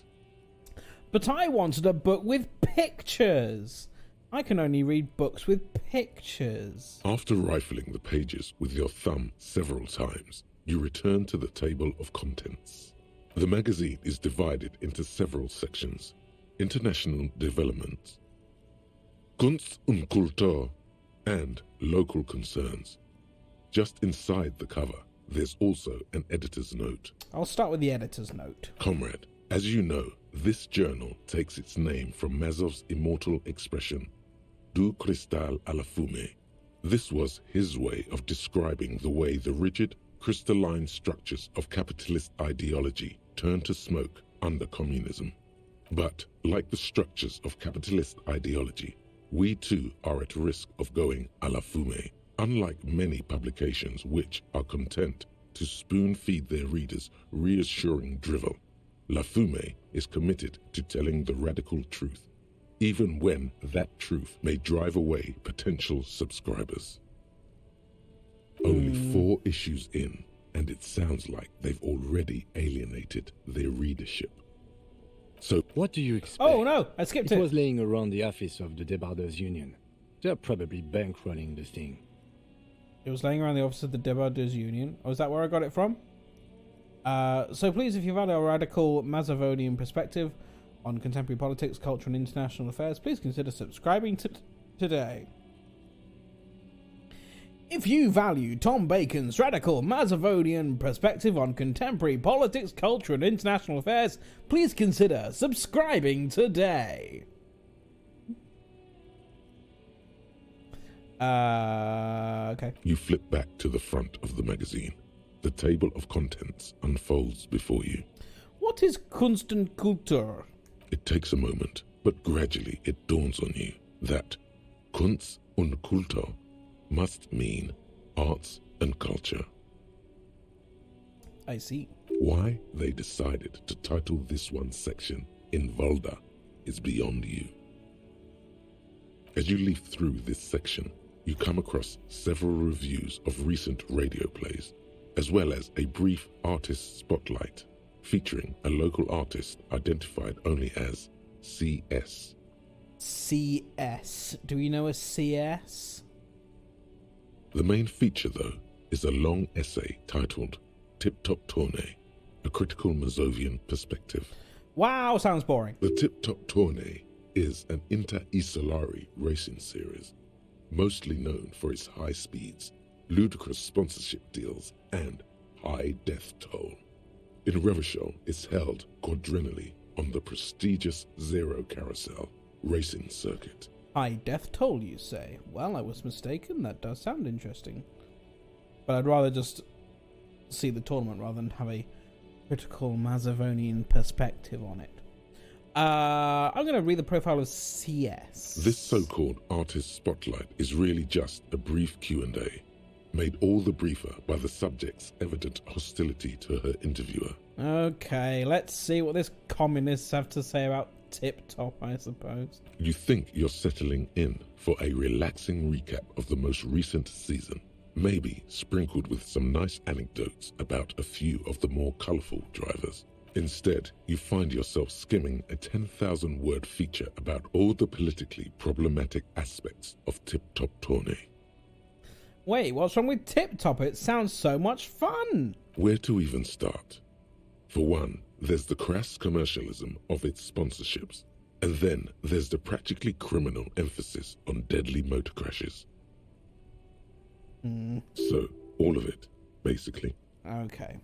But I wanted a book with pictures. I can only read books with pictures. After rifling the pages with your thumb several times, you return to the table of contents. The magazine is divided into several sections. International developments, Kunst und Kultur, and local concerns. Just inside the cover, there's also an editor's note. I'll start with the editor's note. Comrade, as you know, this journal takes its name from Mazov's immortal expression, Du cristal à la fumée. This was his way of describing the way the rigid, crystalline structures of capitalist ideology turned to smoke under communism. But, like the structures of capitalist ideology, we too are at risk of going à la fumée, unlike many publications which are content to spoon-feed their readers reassuring drivel. La Fumée is committed to telling the radical truth, even when that truth may drive away potential subscribers. Only 4 issues in, and it sounds like they've already alienated their readership. So, what do you expect? Oh no, I skipped it. It was laying around the office of the Debarders Union. They're probably bankrolling the thing. It was laying around the office of the Debarders Union. Oh, is that where I got it from? So please, if you've had a radical Mazovonian perspective on contemporary politics, culture and international affairs, please consider subscribing today. If you value Tom Bacon's radical Mazovonian perspective on contemporary politics, culture and international affairs, please consider subscribing today. Okay. You flip back to the front of the magazine. The table of contents unfolds before you. What is Kunst und Kultur? It takes a moment, but gradually it dawns on you that Kunst und Kultur must mean arts and culture. I see. Why they decided to title this one section in Volda is beyond you. As you leaf through this section, you come across several reviews of recent radio plays, as well as a brief artist spotlight featuring a local artist identified only as CS. CS. Do we know a CS? The main feature, though, is a long essay titled Tip Top Tournée, a critical Mazovian perspective. Wow, sounds boring. The Tip Top Tournée is an inter-Isolari racing series, mostly known for its high speeds, ludicrous sponsorship deals, and high death toll. In Revachol, it's held quadrennially on the prestigious Zero Carousel racing circuit. High death toll, you say? Well, I was mistaken. That does sound interesting. But I'd rather just see the tournament rather than have a critical Mazovonian perspective on it. I'm going to read the profile of CS. This so-called artist spotlight is really just a brief Q&A, made all the briefer by the subject's evident hostility to her interviewer. Okay, let's see what this communists have to say about Tip Top, I suppose. You think you're settling in for a relaxing recap of the most recent season, maybe sprinkled with some nice anecdotes about a few of the more colourful drivers. Instead, you find yourself skimming a 10,000-word feature about all the politically problematic aspects of Tip Top Tournée. Wait, what's wrong with Tip Top? It sounds so much fun. Where to even start? For one, there's the crass commercialism of its sponsorships, and then there's the practically criminal emphasis on deadly motor crashes. So, all of it, basically. Okay.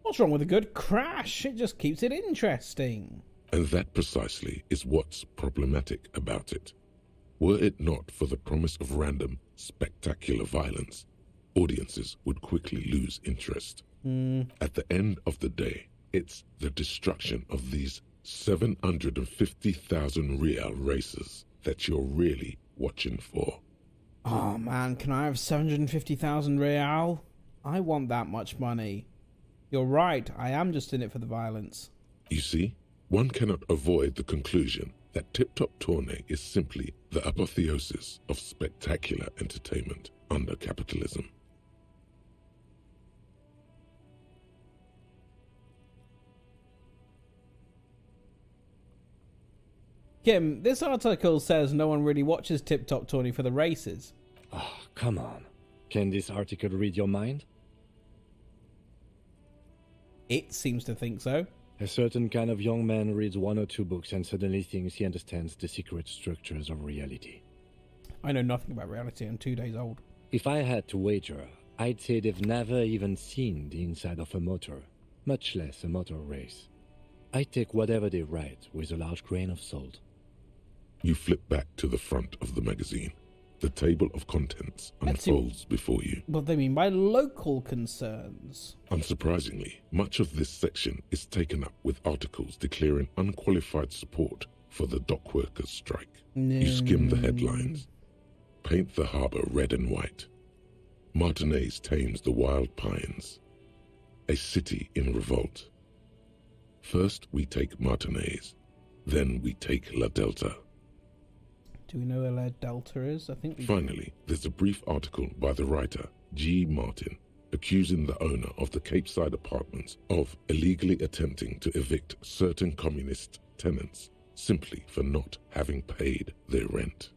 What's wrong with a good crash? It just keeps it interesting. And that precisely is what's problematic about it. Were it not for the promise of random, spectacular violence, audiences would quickly lose interest. At the end of the day, it's the destruction of these 750,000 real races that you're really watching for. Oh man, can I have 750,000 real? I want that much money. You're right, I am just in it for the violence. You see, one cannot avoid the conclusion that Tip Top Tourney is simply the apotheosis of spectacular entertainment under capitalism. Kim, this article says no one really watches Tip Top Tourney for the races. Oh, come on. Can this article read your mind? It seems to think so. A certain kind of young man reads 1 or 2 books and suddenly thinks he understands the secret structures of reality. I know nothing about reality. I'm 2 days old. If I had to wager, I'd say they've never even seen the inside of a motor, much less a motor race. I take whatever they write with a large grain of salt. You flip back to the front of the magazine. The table of contents unfolds before you. What they mean by local concerns. Unsurprisingly, much of this section is taken up with articles declaring unqualified support for the dock workers' strike. You skim the headlines. Paint the harbour red and white. Martinez tames the wild pines. A city in revolt. First we take Martinez, then we take La Delta. Do we know where La Delta is? I think we Finally, there's a brief article by the writer, G. Martin, accusing the owner of the Capeside Apartments of illegally attempting to evict certain communist tenants simply for not having paid their rent.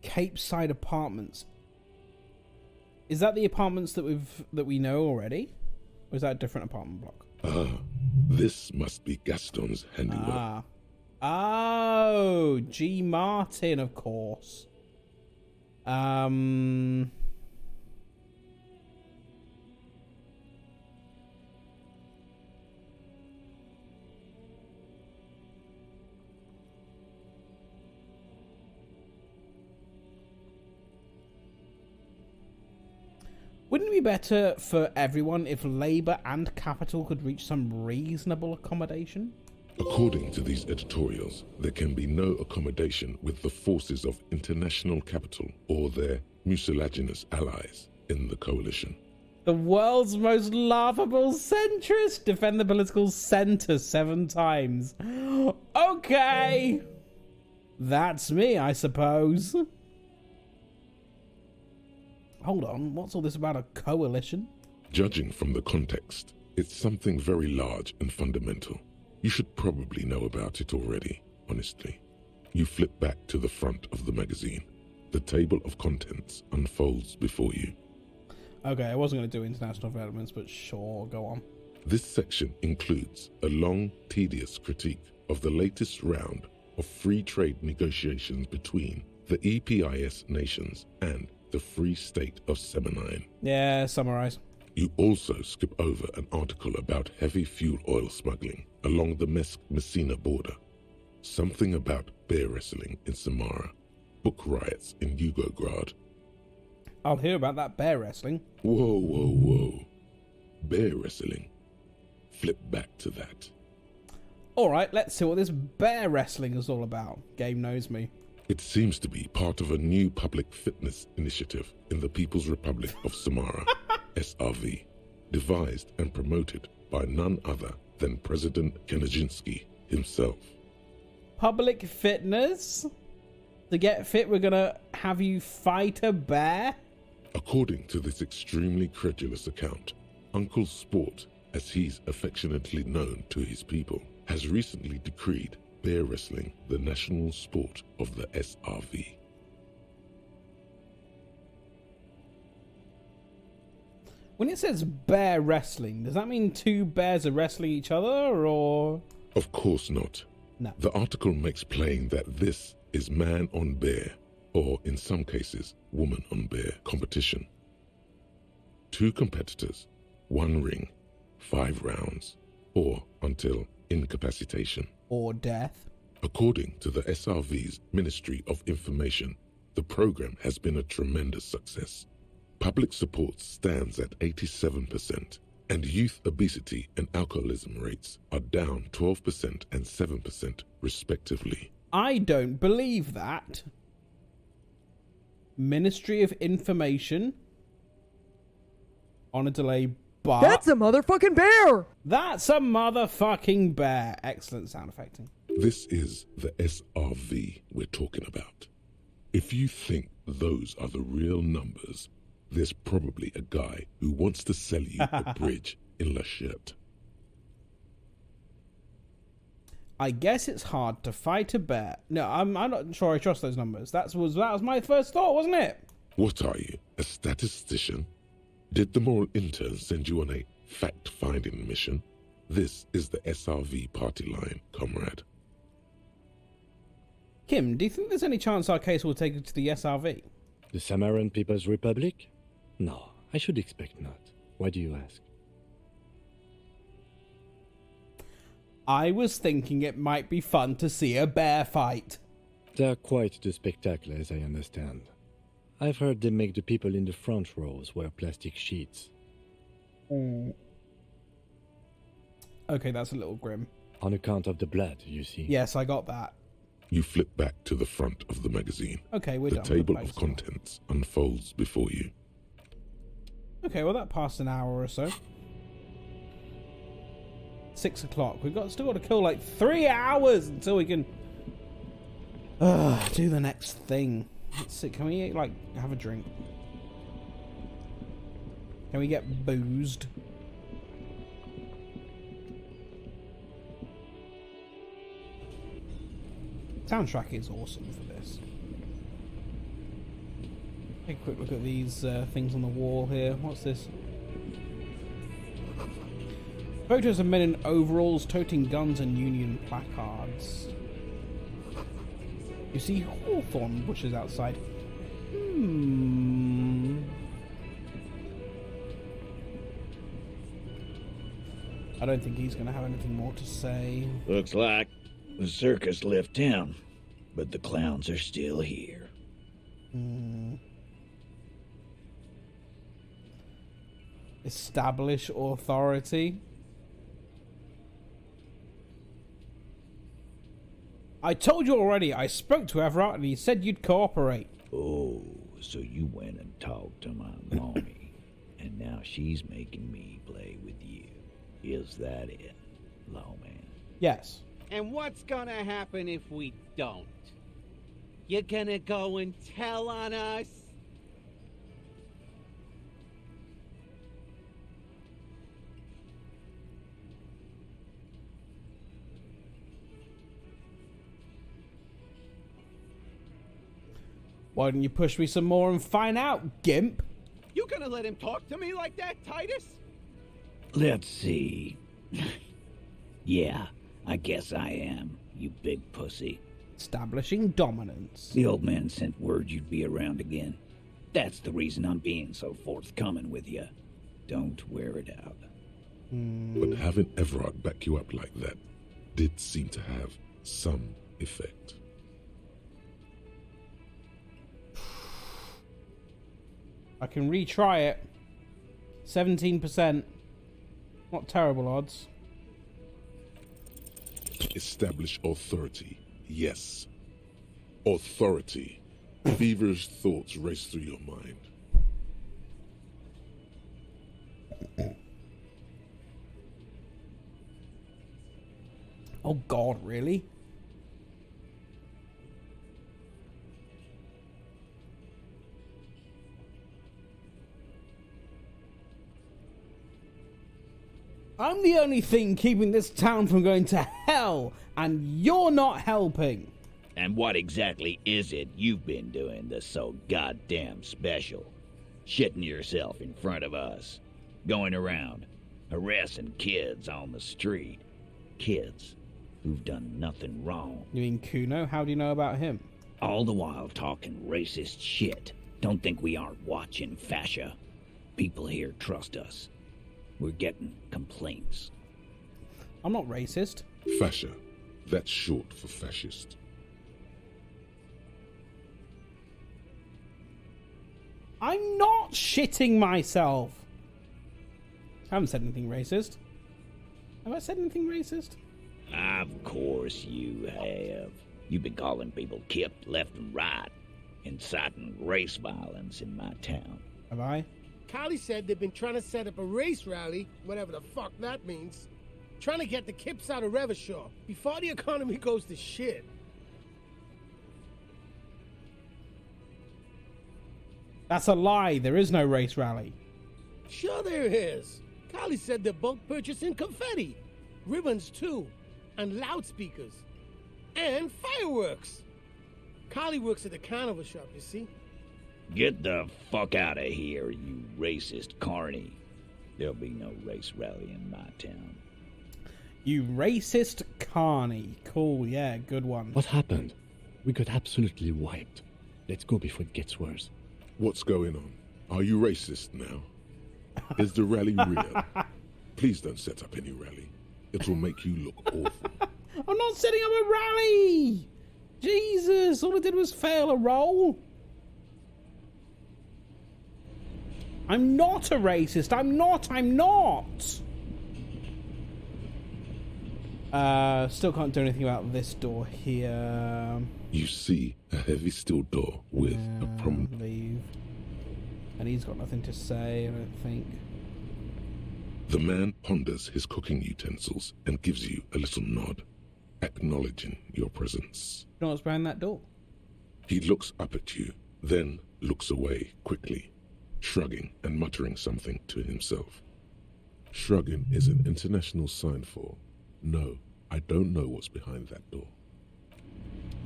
Capeside Apartments. Is that the apartments that we know already? Or is that a different apartment block? Ah, this must be Gaston's handiwork. Oh, G. Martin, of course. Wouldn't it be better for everyone if labour and capital could reach some reasonable accommodation? According to these editorials, there can be no accommodation with the forces of international capital or their mucilaginous allies in the coalition. The world's most laughable centrist. Defend the political centre 7 times. Okay. That's me, I suppose. Hold on, what's all this about a coalition? Judging from the context, it's something very large and fundamental. You should probably know about it already, honestly. You flip back to the front of the magazine. The table of contents unfolds before you. Okay, I wasn't going to do international developments, but sure, go on. This section includes a long, tedious critique of the latest round of free trade negotiations between the EPIS nations and the Free State of Seminine. Yeah, summarize. You also skip over an article about heavy fuel oil smuggling along the Messina border, something about bear wrestling in Samara, book riots in Yugograd. I'll hear about that bear wrestling. Whoa, whoa, whoa. Bear wrestling. Flip back to that. Alright, let's see what this bear wrestling is all about. Game knows me. It seems to be part of a new public fitness initiative in the People's Republic of Samara, SRV, devised and promoted by none other than President Kanajinsky himself. Public fitness? To get fit, we're gonna have you fight a bear? According to this extremely credulous account, Uncle Sport, as he's affectionately known to his people, has recently decreed bear wrestling the national sport of the SRV. When it says bear wrestling, does that mean 2 bears are wrestling each other, or...? Of course not. No. The article makes plain that this is man on bear, or in some cases, woman on bear competition. 2 competitors, 1 ring, 5 rounds, or until incapacitation. Or death. According to the SRV's Ministry of Information, the program has been a tremendous success. Public support stands at 87%, and youth obesity and alcoholism rates are down 12% and 7% respectively. I don't believe that. Ministry of Information. On a delay, but... That's a motherfucking bear! That's a motherfucking bear. Excellent sound effecting. This is the SRV we're talking about. If you think those are the real numbers, there's probably a guy who wants to sell you a bridge in La Chute. I guess it's hard to fight a bear. No, I'm not sure I trust those numbers. That was my first thought, wasn't it? What are you, a statistician? Did the moral intern send you on a fact-finding mission? This is the SRV party line, comrade. Kim, do you think there's any chance our case will take it to the SRV? The Samaran People's Republic? No, I should expect not. Why do you ask? I was thinking it might be fun to see a bear fight. They're quite the spectacle, as I understand. I've heard they make the people in the front rows wear plastic sheets. Okay, that's a little grim. On account of the blood, you see. Yes, I got that. You flip back to the front of the magazine. Okay, we're the done. The table of contents unfolds before you. Okay, well that passed an hour or so. 6 o'clock. We've still got to kill like 3 hours until we can do the next thing. Let's see, can we like have a drink? Can we get boozed? Soundtrack is awesome for this. Take a quick look at these things on the wall here. What's this? Photos of men in overalls toting guns and Union placards. You see hawthorn bushes outside. I don't think he's going to have anything more to say. Looks like the circus left town, but the clowns are still here. Establish authority. I told you already, I spoke to Everett and he said you'd cooperate. Oh, so you went and talked to my mommy, and now she's making me play with you. Is that it, lawman? Yes. And what's gonna happen if we don't? You're gonna go and tell on us? Why don't you push me some more and find out, gimp? You gonna let him talk to me like that, Titus? Let's see. Yeah, I guess I am, you big pussy. Establishing dominance. The old man sent word you'd be around again. That's the reason I'm being so forthcoming with you. Don't wear it out. But having Everard back you up like that did seem to have some effect. I can retry it. 17%. Not terrible odds. Establish authority. Yes. Authority. Feverish thoughts race through your mind. Oh God, really? I'm the only thing keeping this town from going to hell, and you're not helping. And what exactly is it you've been doing that's so goddamn special? Shitting yourself in front of us. Going around, harassing kids on the street. Kids who've done nothing wrong. You mean Kuno? How do you know about him? All the while talking racist shit. Don't think we aren't watching, fascia. People here trust us. We're getting complaints. I'm not racist. Fascia. That's short for fascist. I'm not shitting myself. I haven't said anything racist. Have I said anything racist? Of course you have. You've been calling people Kip left and right. inciting race violence in my town. Have I? Callie said they've been trying to set up a race rally, whatever the fuck that means. Trying to get the kips out of Revachol before the economy goes to shit. That's a lie. There is no race rally. Sure there is. Callie said they're bulk purchasing confetti, ribbons too, and loudspeakers, and fireworks. Callie works at the carnival shop, you see. Get the fuck out of here, you racist carny. There'll be no race rally in my town. You racist carny. Cool, yeah, good one. What happened? We got absolutely wiped. Let's go before it gets worse. What's going on? Are you racist now? Is the rally real? Please don't set up any rally. It will make you look awful. I'm not setting up a rally! Jesus, all I did was fail a roll. I'm not a racist. I'm not. Still can't do anything about this door here. You see a heavy steel door with a prominent... Leave. And he's got nothing to say, I don't think. The man ponders his cooking utensils and gives you a little nod, acknowledging your presence. You know what's behind that door? He looks up at you, then looks away quickly, shrugging and muttering something to himself. Shrugging is an international sign for, no, I don't know what's behind that door.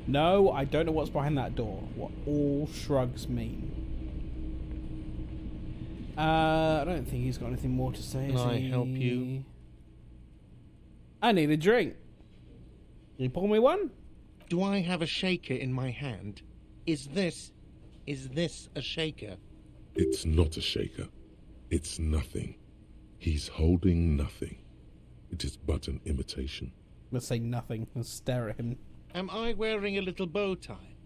No, I don't know what's behind that door. What all shrugs mean. I don't think he's got anything more to say. Can I help you? I need a drink. Can you pour me one? Do I have a shaker in my hand? Is this a shaker? It's not a shaker. It's nothing. He's holding nothing. It is but an imitation. Let's say nothing and stare at him. Am I wearing a little bow tie?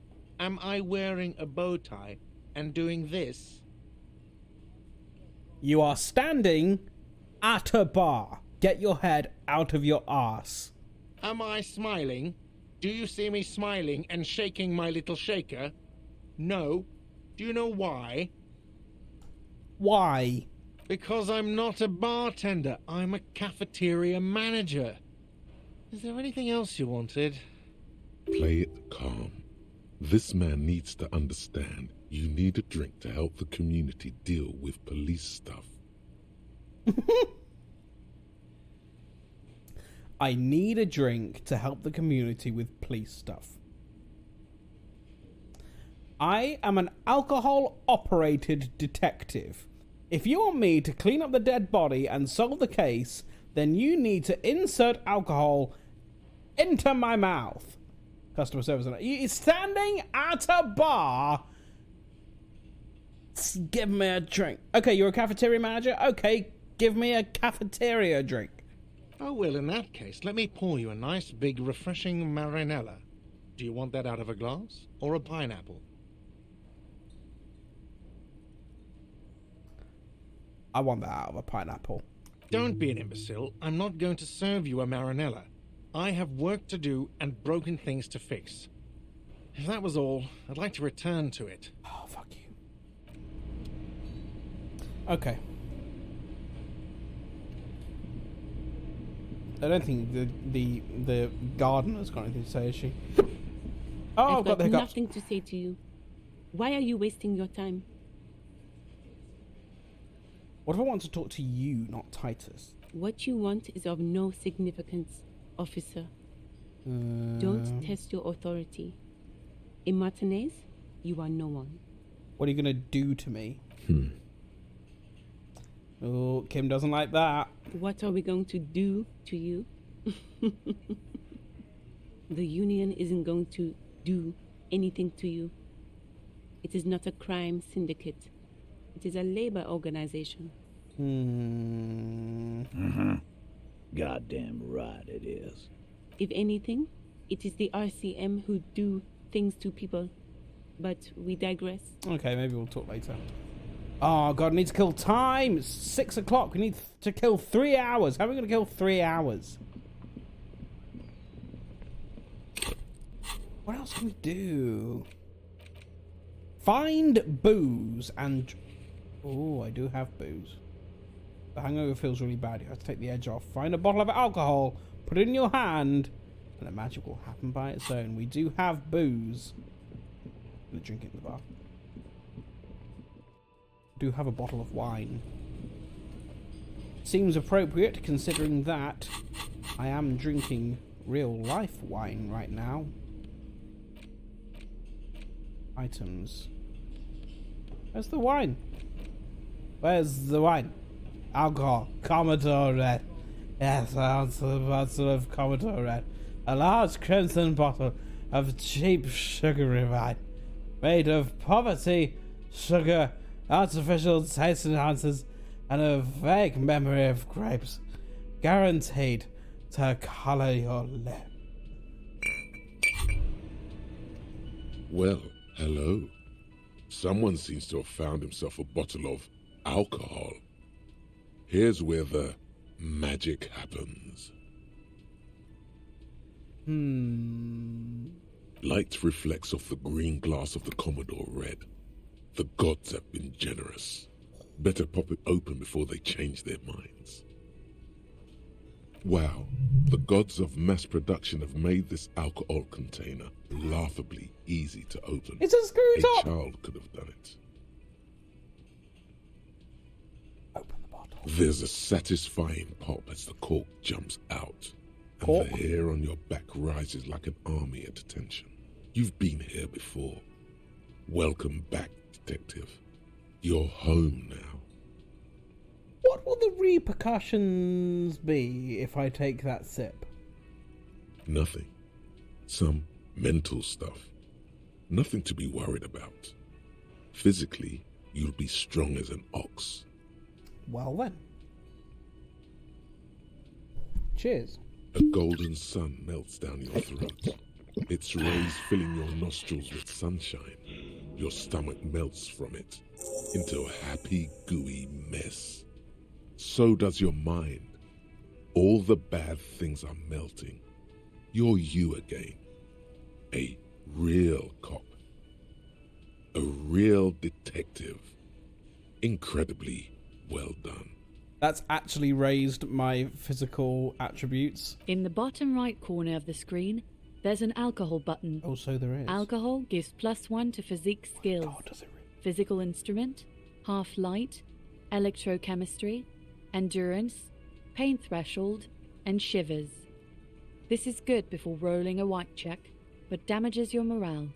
Am I wearing a bow tie and doing this? You are standing at a bar. Get your head out of your ass. Am I smiling? Do you see me smiling and shaking my little shaker? No. Do you know why? Why? Because I'm not a bartender. I'm a cafeteria manager. Is there anything else you wanted? Play it calm. This man needs to understand you need a drink to help the community deal with police stuff. I need a drink to help the community with police stuff. I am an alcohol-operated detective. If you want me to clean up the dead body and solve the case, then you need to insert alcohol into my mouth. Customer service. You're standing at a bar. Give me a drink. Okay, you're a cafeteria manager? Okay, give me a cafeteria drink. Oh, well, in that case, let me pour you a nice, big, refreshing marinella. Do you want that out of a glass or a pineapple? I want that out of a pineapple. Don't be an imbecile. I'm not going to serve you a marinella. I have work to do and broken things to fix. If that was all, I'd like to return to it. Oh, fuck you. Okay. I don't think the gardener's got anything to say, is she? Oh, I've got the hiccups. Nothing to say to you. Why are you wasting your time? What if I want to talk to you, not Titus? What you want is of no significance, officer. Don't test your authority. In Martinez, you are no one. What are you going to do to me? Oh, Kim doesn't like that. What are we going to do to you? The union isn't going to do anything to you. It is not a crime syndicate. It is a labor organization. Goddamn right it is. If anything, it is the RCM who do things to people. But we digress. Okay, maybe we'll talk later. Oh, God, I need to kill time. It's 6 o'clock. We need to kill 3 hours. How are we going to kill 3 hours? What else can we do? Find booze and... Oh, I do have booze. The hangover feels really bad. You have to take the edge off. Find a bottle of alcohol, put it in your hand, and the magic will happen by its own. We do have booze. I'm gonna drink it in the bar. Do have a bottle of wine. Seems appropriate considering that I am drinking real life wine right now. Items. Where's the wine? Where's the wine? Alcohol. Commodore Red. Yes, a bottle of Commodore Red. A large crimson bottle of cheap sugary wine. Made of poverty, sugar, artificial taste enhancers, and a vague memory of grapes. Guaranteed to colour your lip. Well, hello. Someone seems to have found himself a bottle of alcohol. Here's where the magic happens. Light reflects off the green glass of the Commodore Red. The gods have been generous. Better pop it open before they change their minds. Wow, the gods of mass production have made this alcohol container laughably easy to open. It's a screw top! A child could have done it. Open the bottle. There's a satisfying pop as the cork jumps out. And the hair on your back rises like an army at attention. You've been here before. Welcome back, detective. You're home now. What will the repercussions be if I take that sip? Nothing. Some mental stuff. Nothing to be worried about. Physically, you'll be strong as an ox. Well then. Cheers. A golden sun melts down your throat. Its rays filling your nostrils with sunshine. Your stomach melts from it into a happy, gooey mess. So does your mind. All the bad things are melting. You're you again. A real cop. A real detective. Incredibly well done. That's actually raised my physical attributes. In the bottom right corner of the screen, there's an alcohol button. Oh, so there is. Alcohol gives +1 to physique skills. Oh, does it really? Physical instrument, half light, electrochemistry, endurance, pain threshold, and shivers. This is good before rolling a white check, but damages your morale.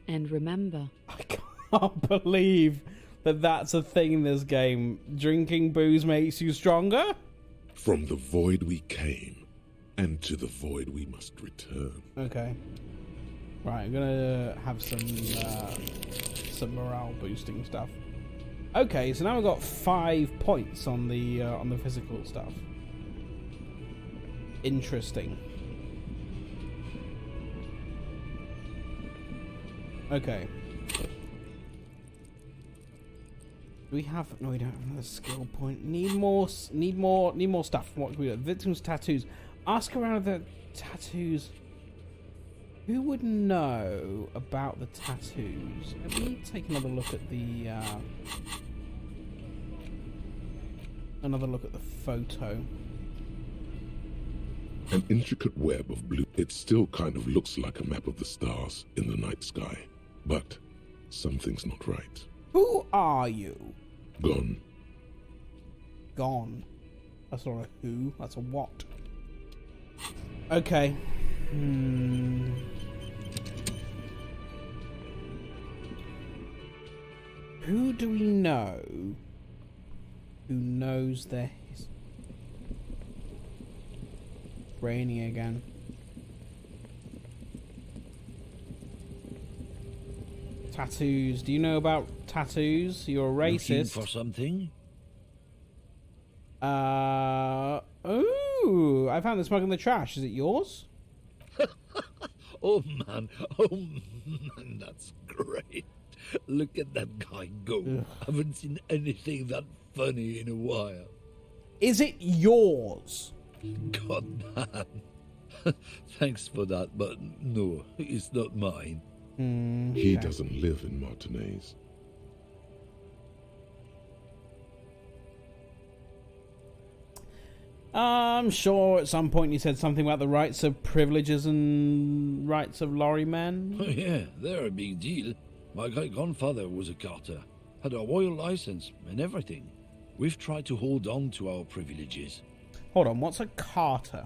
And remember... I can't believe that that's a thing in this game. Drinking booze makes you stronger? From the void we came, and to the void we must return. Okay. Right, I'm gonna have some morale boosting stuff. Okay, so now I've got 5 points on the physical stuff. Interesting. Okay. Do we have? No, we don't have another skill point. Need more stuff. What can we do? Victims' tattoos. Ask around the tattoos. Who would know about the tattoos? Let me take another look at the photo. An intricate web of blue. It still kind of looks like a map of the stars in the night sky, but something's not right. Who are you? Gone. Gone. That's not a who, that's a what. Okay. Who do we know who knows their history? Raining again. Tattoos. Do you know about tattoos? You're a racist. Looking for something? Ooh, I found this mug in the trash. Is it yours? Oh man, that's great. Look at that guy go. Ugh. Haven't seen anything that funny in a while. Is it yours? God man. Thanks for that, but no, it's not mine. He doesn't live in Martinez. I'm sure at some point you said something about the rights of privileges and rights of lorrymen. Oh, yeah, they're a big deal. My great-grandfather was a carter, had a royal license and everything. We've tried to hold on to our privileges. Hold on, what's a carter?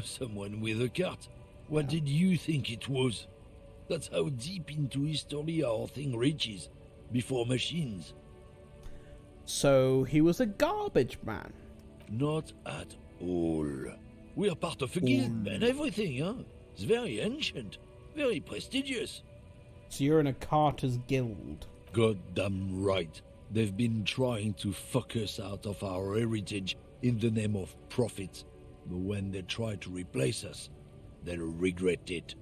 Someone with a cart. What did you think it was? That's how deep into history our thing reaches, before machines. So he was a garbage man? Not at all. We are part of a guild and everything, huh? It's very ancient, very prestigious. So you're in a carter's guild? Goddamn right. They've been trying to fuck us out of our heritage in the name of profit. But when they try to replace us, they'll regret it.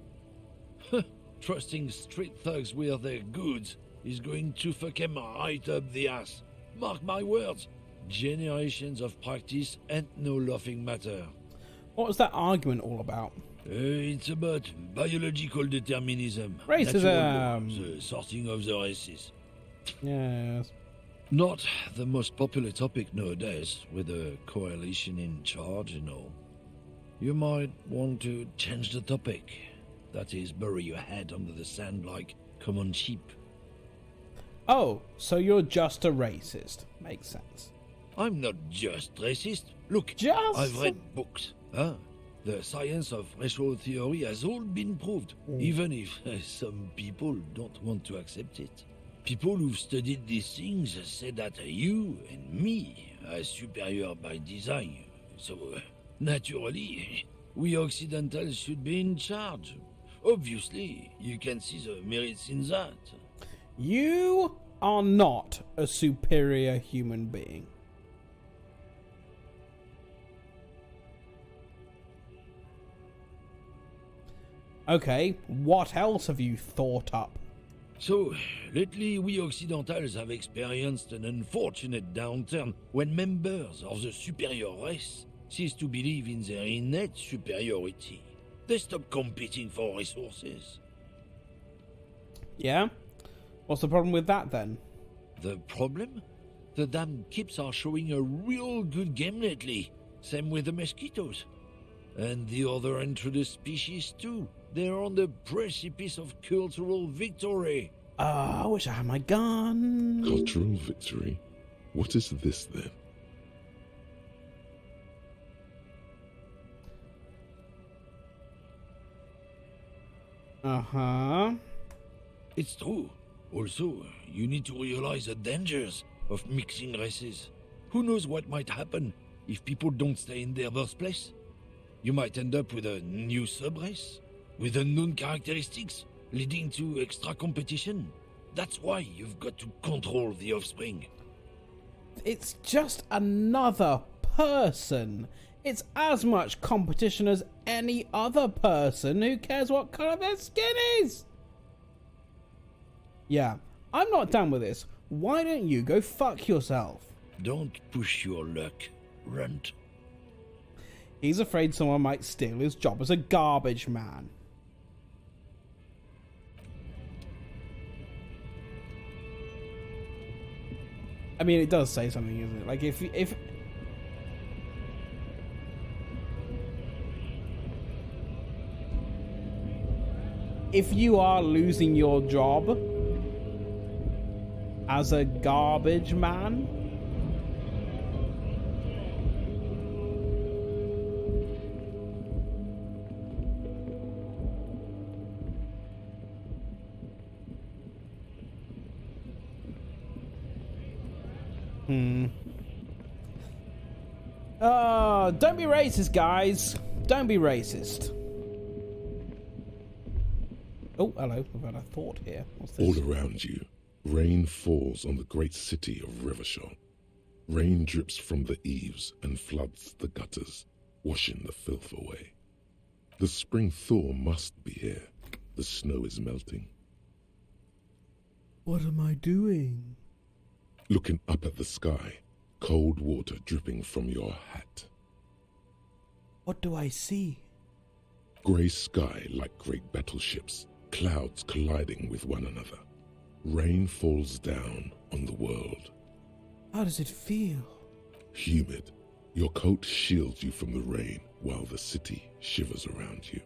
Trusting street thugs with their goods is going to fuck them right up the ass. Mark my words. Generations of practice ain't no laughing matter. What was that argument all about? It's about biological determinism. Racism. The sorting of the races. Yes. Not the most popular topic nowadays, with a coalition in charge and all. You might want to change the topic. That is, bury your head under the sand like common sheep. Oh, so you're just a racist. Makes sense. I'm not just racist. Look, I've read books. The science of racial theory has all been proved, even if some people don't want to accept it. People who've studied these things say that you and me are superior by design. So, naturally, we Occidentals should be in charge. Obviously, you can see the merits in that. You are not a superior human being. Okay, what else have you thought up? So, lately we Occidentals have experienced an unfortunate downturn when members of the superior race cease to believe in their innate superiority. They stop competing for resources. Yeah? What's the problem with that then? The problem? The damn Kips are showing a real good game lately. Same with the mosquitoes. And the other introduced species too. They're on the precipice of cultural victory. I wish I had my gun. Cultural victory? What is this then? Uh-huh. It's true. Also, you need to realize the dangers of mixing races. Who knows what might happen if people don't stay in their birthplace? You might end up with a new sub-race, with unknown characteristics, leading to extra competition. That's why you've got to control the offspring. It's just another person. It's as much competition as any other person. Who cares what colour their skin is? Yeah, I'm not done with this. Why don't you go fuck yourself? Don't push your luck, runt. He's afraid someone might steal his job as a garbage man. I mean, it does say something, isn't it? Like, if you are losing your job as a garbage man, don't be racist, guys. Don't be racist. Oh, hello. I've had a thought here. What's this? All around you, rain falls on the great city of Rivershot. Rain drips from the eaves and floods the gutters, washing the filth away. The spring thaw must be here. The snow is melting. What am I doing? Looking up at the sky, cold water dripping from your hat. What do I see? Grey sky like great battleships, clouds colliding with one another. Rain falls down on the world. How does it feel? Humid. Your coat shields you from the rain while the city shivers around you.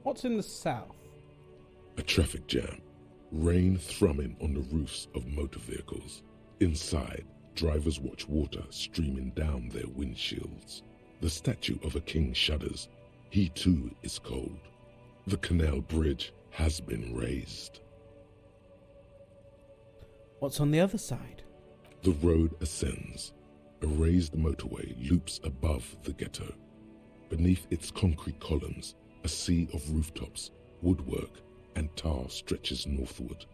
What's in the south? A traffic jam. Rain thrumming on the roofs of motor vehicles. Inside, drivers watch water streaming down their windshields. The statue of a king shudders. He too is cold. The canal bridge has been raised. What's on the other side? The road ascends. A raised motorway loops above the ghetto. Beneath its concrete columns, a sea of rooftops, woodwork, and tar stretches northward.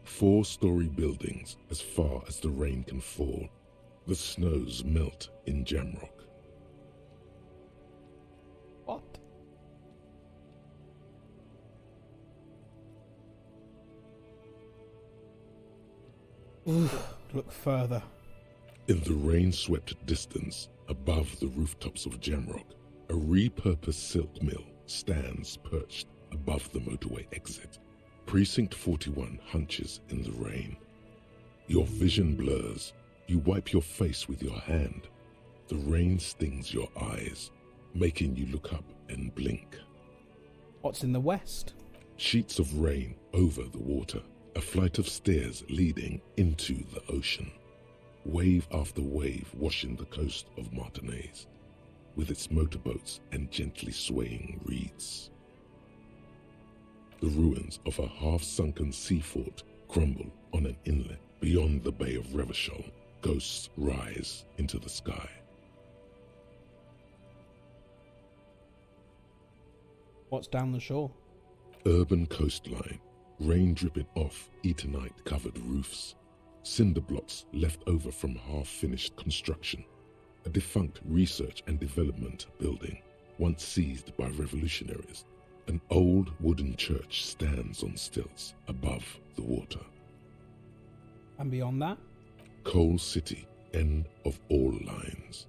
4-story buildings as far as the rain can fall. The snows melt in Jamrock. What? Look further. In the rain-swept distance, above the rooftops of Jamrock, a repurposed silk mill stands perched above the motorway exit. Precinct 41 hunches in the rain. Your vision blurs. You wipe your face with your hand. The rain stings your eyes, making you look up and blink. What's in the west? Sheets of rain over the water. A flight of stairs leading into the ocean. Wave after wave washing the coast of Martinaise, with its motorboats and gently swaying reeds. The ruins of a half-sunken sea fort crumble on an inlet beyond the Bay of Revachol. Ghosts rise into the sky. What's down the shore? Urban coastline, rain dripping off Eternite-covered roofs. Cinder blocks left over from half-finished construction. A defunct research and development building, once seized by revolutionaries. An old wooden church stands on stilts above the water. And beyond that? Coal City, end of all lines.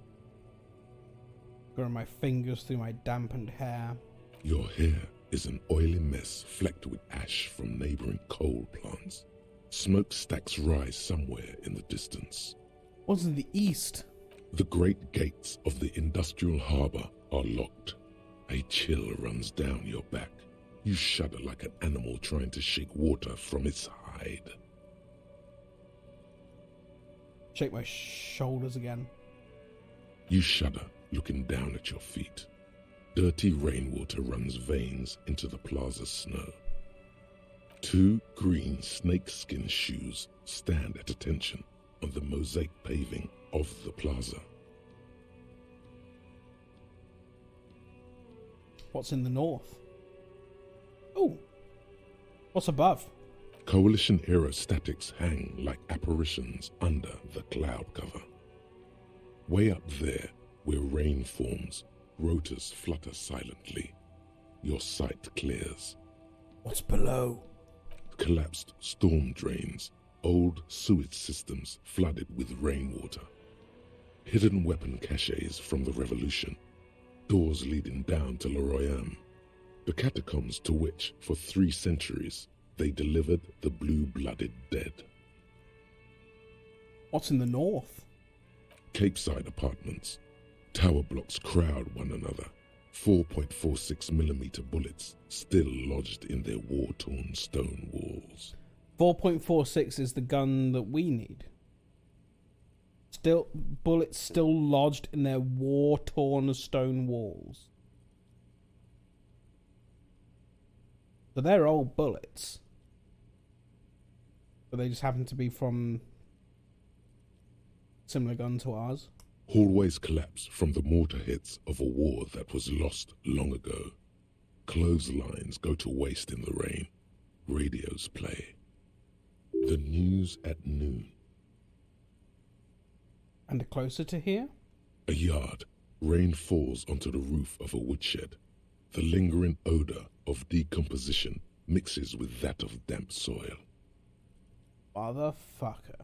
Running my fingers through my dampened hair. Your hair is an oily mess flecked with ash from neighboring coal plants. Smokestacks rise somewhere in the distance. What's in the east? The great gates of the industrial harbour are locked. A chill runs down your back. You shudder like an animal trying to shake water from its hide. Shake my shoulders again. You shudder, looking down at your feet. Dirty rainwater runs veins into the plaza's snow. 2 green snakeskin shoes stand at attention on the mosaic paving of the plaza. What's in the north? Oh, what's above? Coalition aerostatics hang like apparitions under the cloud cover. Way up there, where rain forms, rotors flutter silently. Your sight clears. What's below? Collapsed storm drains, old sewage systems flooded with rainwater. Hidden weapon caches from the revolution. Doors leading down to Le Royaume. The catacombs to which, for 3 centuries, they delivered the blue-blooded dead. What's in the north? Capeside apartments. Tower blocks crowd one another. 4.46mm bullets still lodged in their war-torn stone walls. 4.46 is the gun that we need. Bullets still lodged in their war-torn stone walls. So they're old bullets. But they just happen to be from similar gun to ours. Hallways collapse from the mortar hits of a war that was lost long ago. Clotheslines go to waste in the rain. Radios play. The news at noon. And closer to here? A yard. Rain falls onto the roof of a woodshed. The lingering odor of decomposition mixes with that of damp soil. Motherfucker.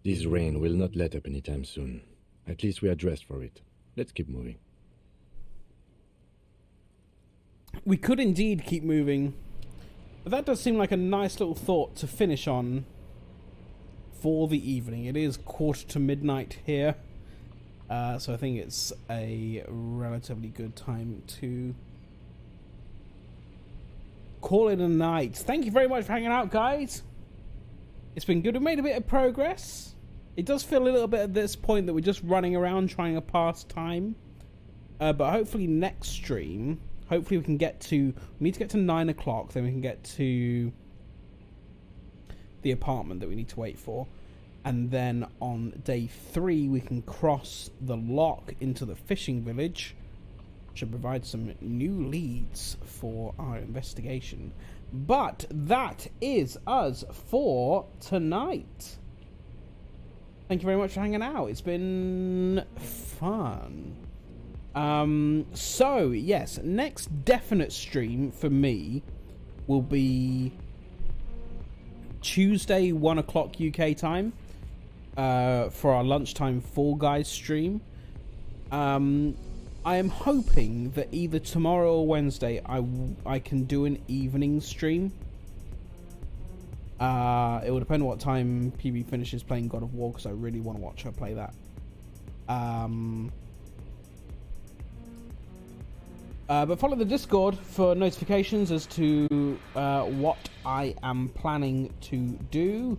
This rain will not let up anytime soon. At least we are dressed for it. Let's keep moving. We could indeed keep moving, but that does seem like a nice little thought to finish on for the evening. It is midnight here, so I think it's a relatively good time to call it a night. Thank you very much for hanging out, guys. It's been good. We've made a bit of progress. It does feel a little bit at this point that we're just running around trying to pass time, but hopefully next stream, hopefully we can get to, we need to get to 9 o'clock, then we can get to the apartment that we need to wait for. And then on day 3, we can cross the lock into the fishing village. Should provide some new leads for our investigation. But that is us for tonight. Thank you very much for hanging out. It's been fun. So, yes, next definite stream for me will be Tuesday, 1 o'clock UK time, for our lunchtime Fall Guys stream. I am hoping that either tomorrow or Wednesday I can do an evening stream. It will depend on what time PB finishes playing God of War, because I really want to watch her play that. But follow the Discord for notifications as to what I am planning to do.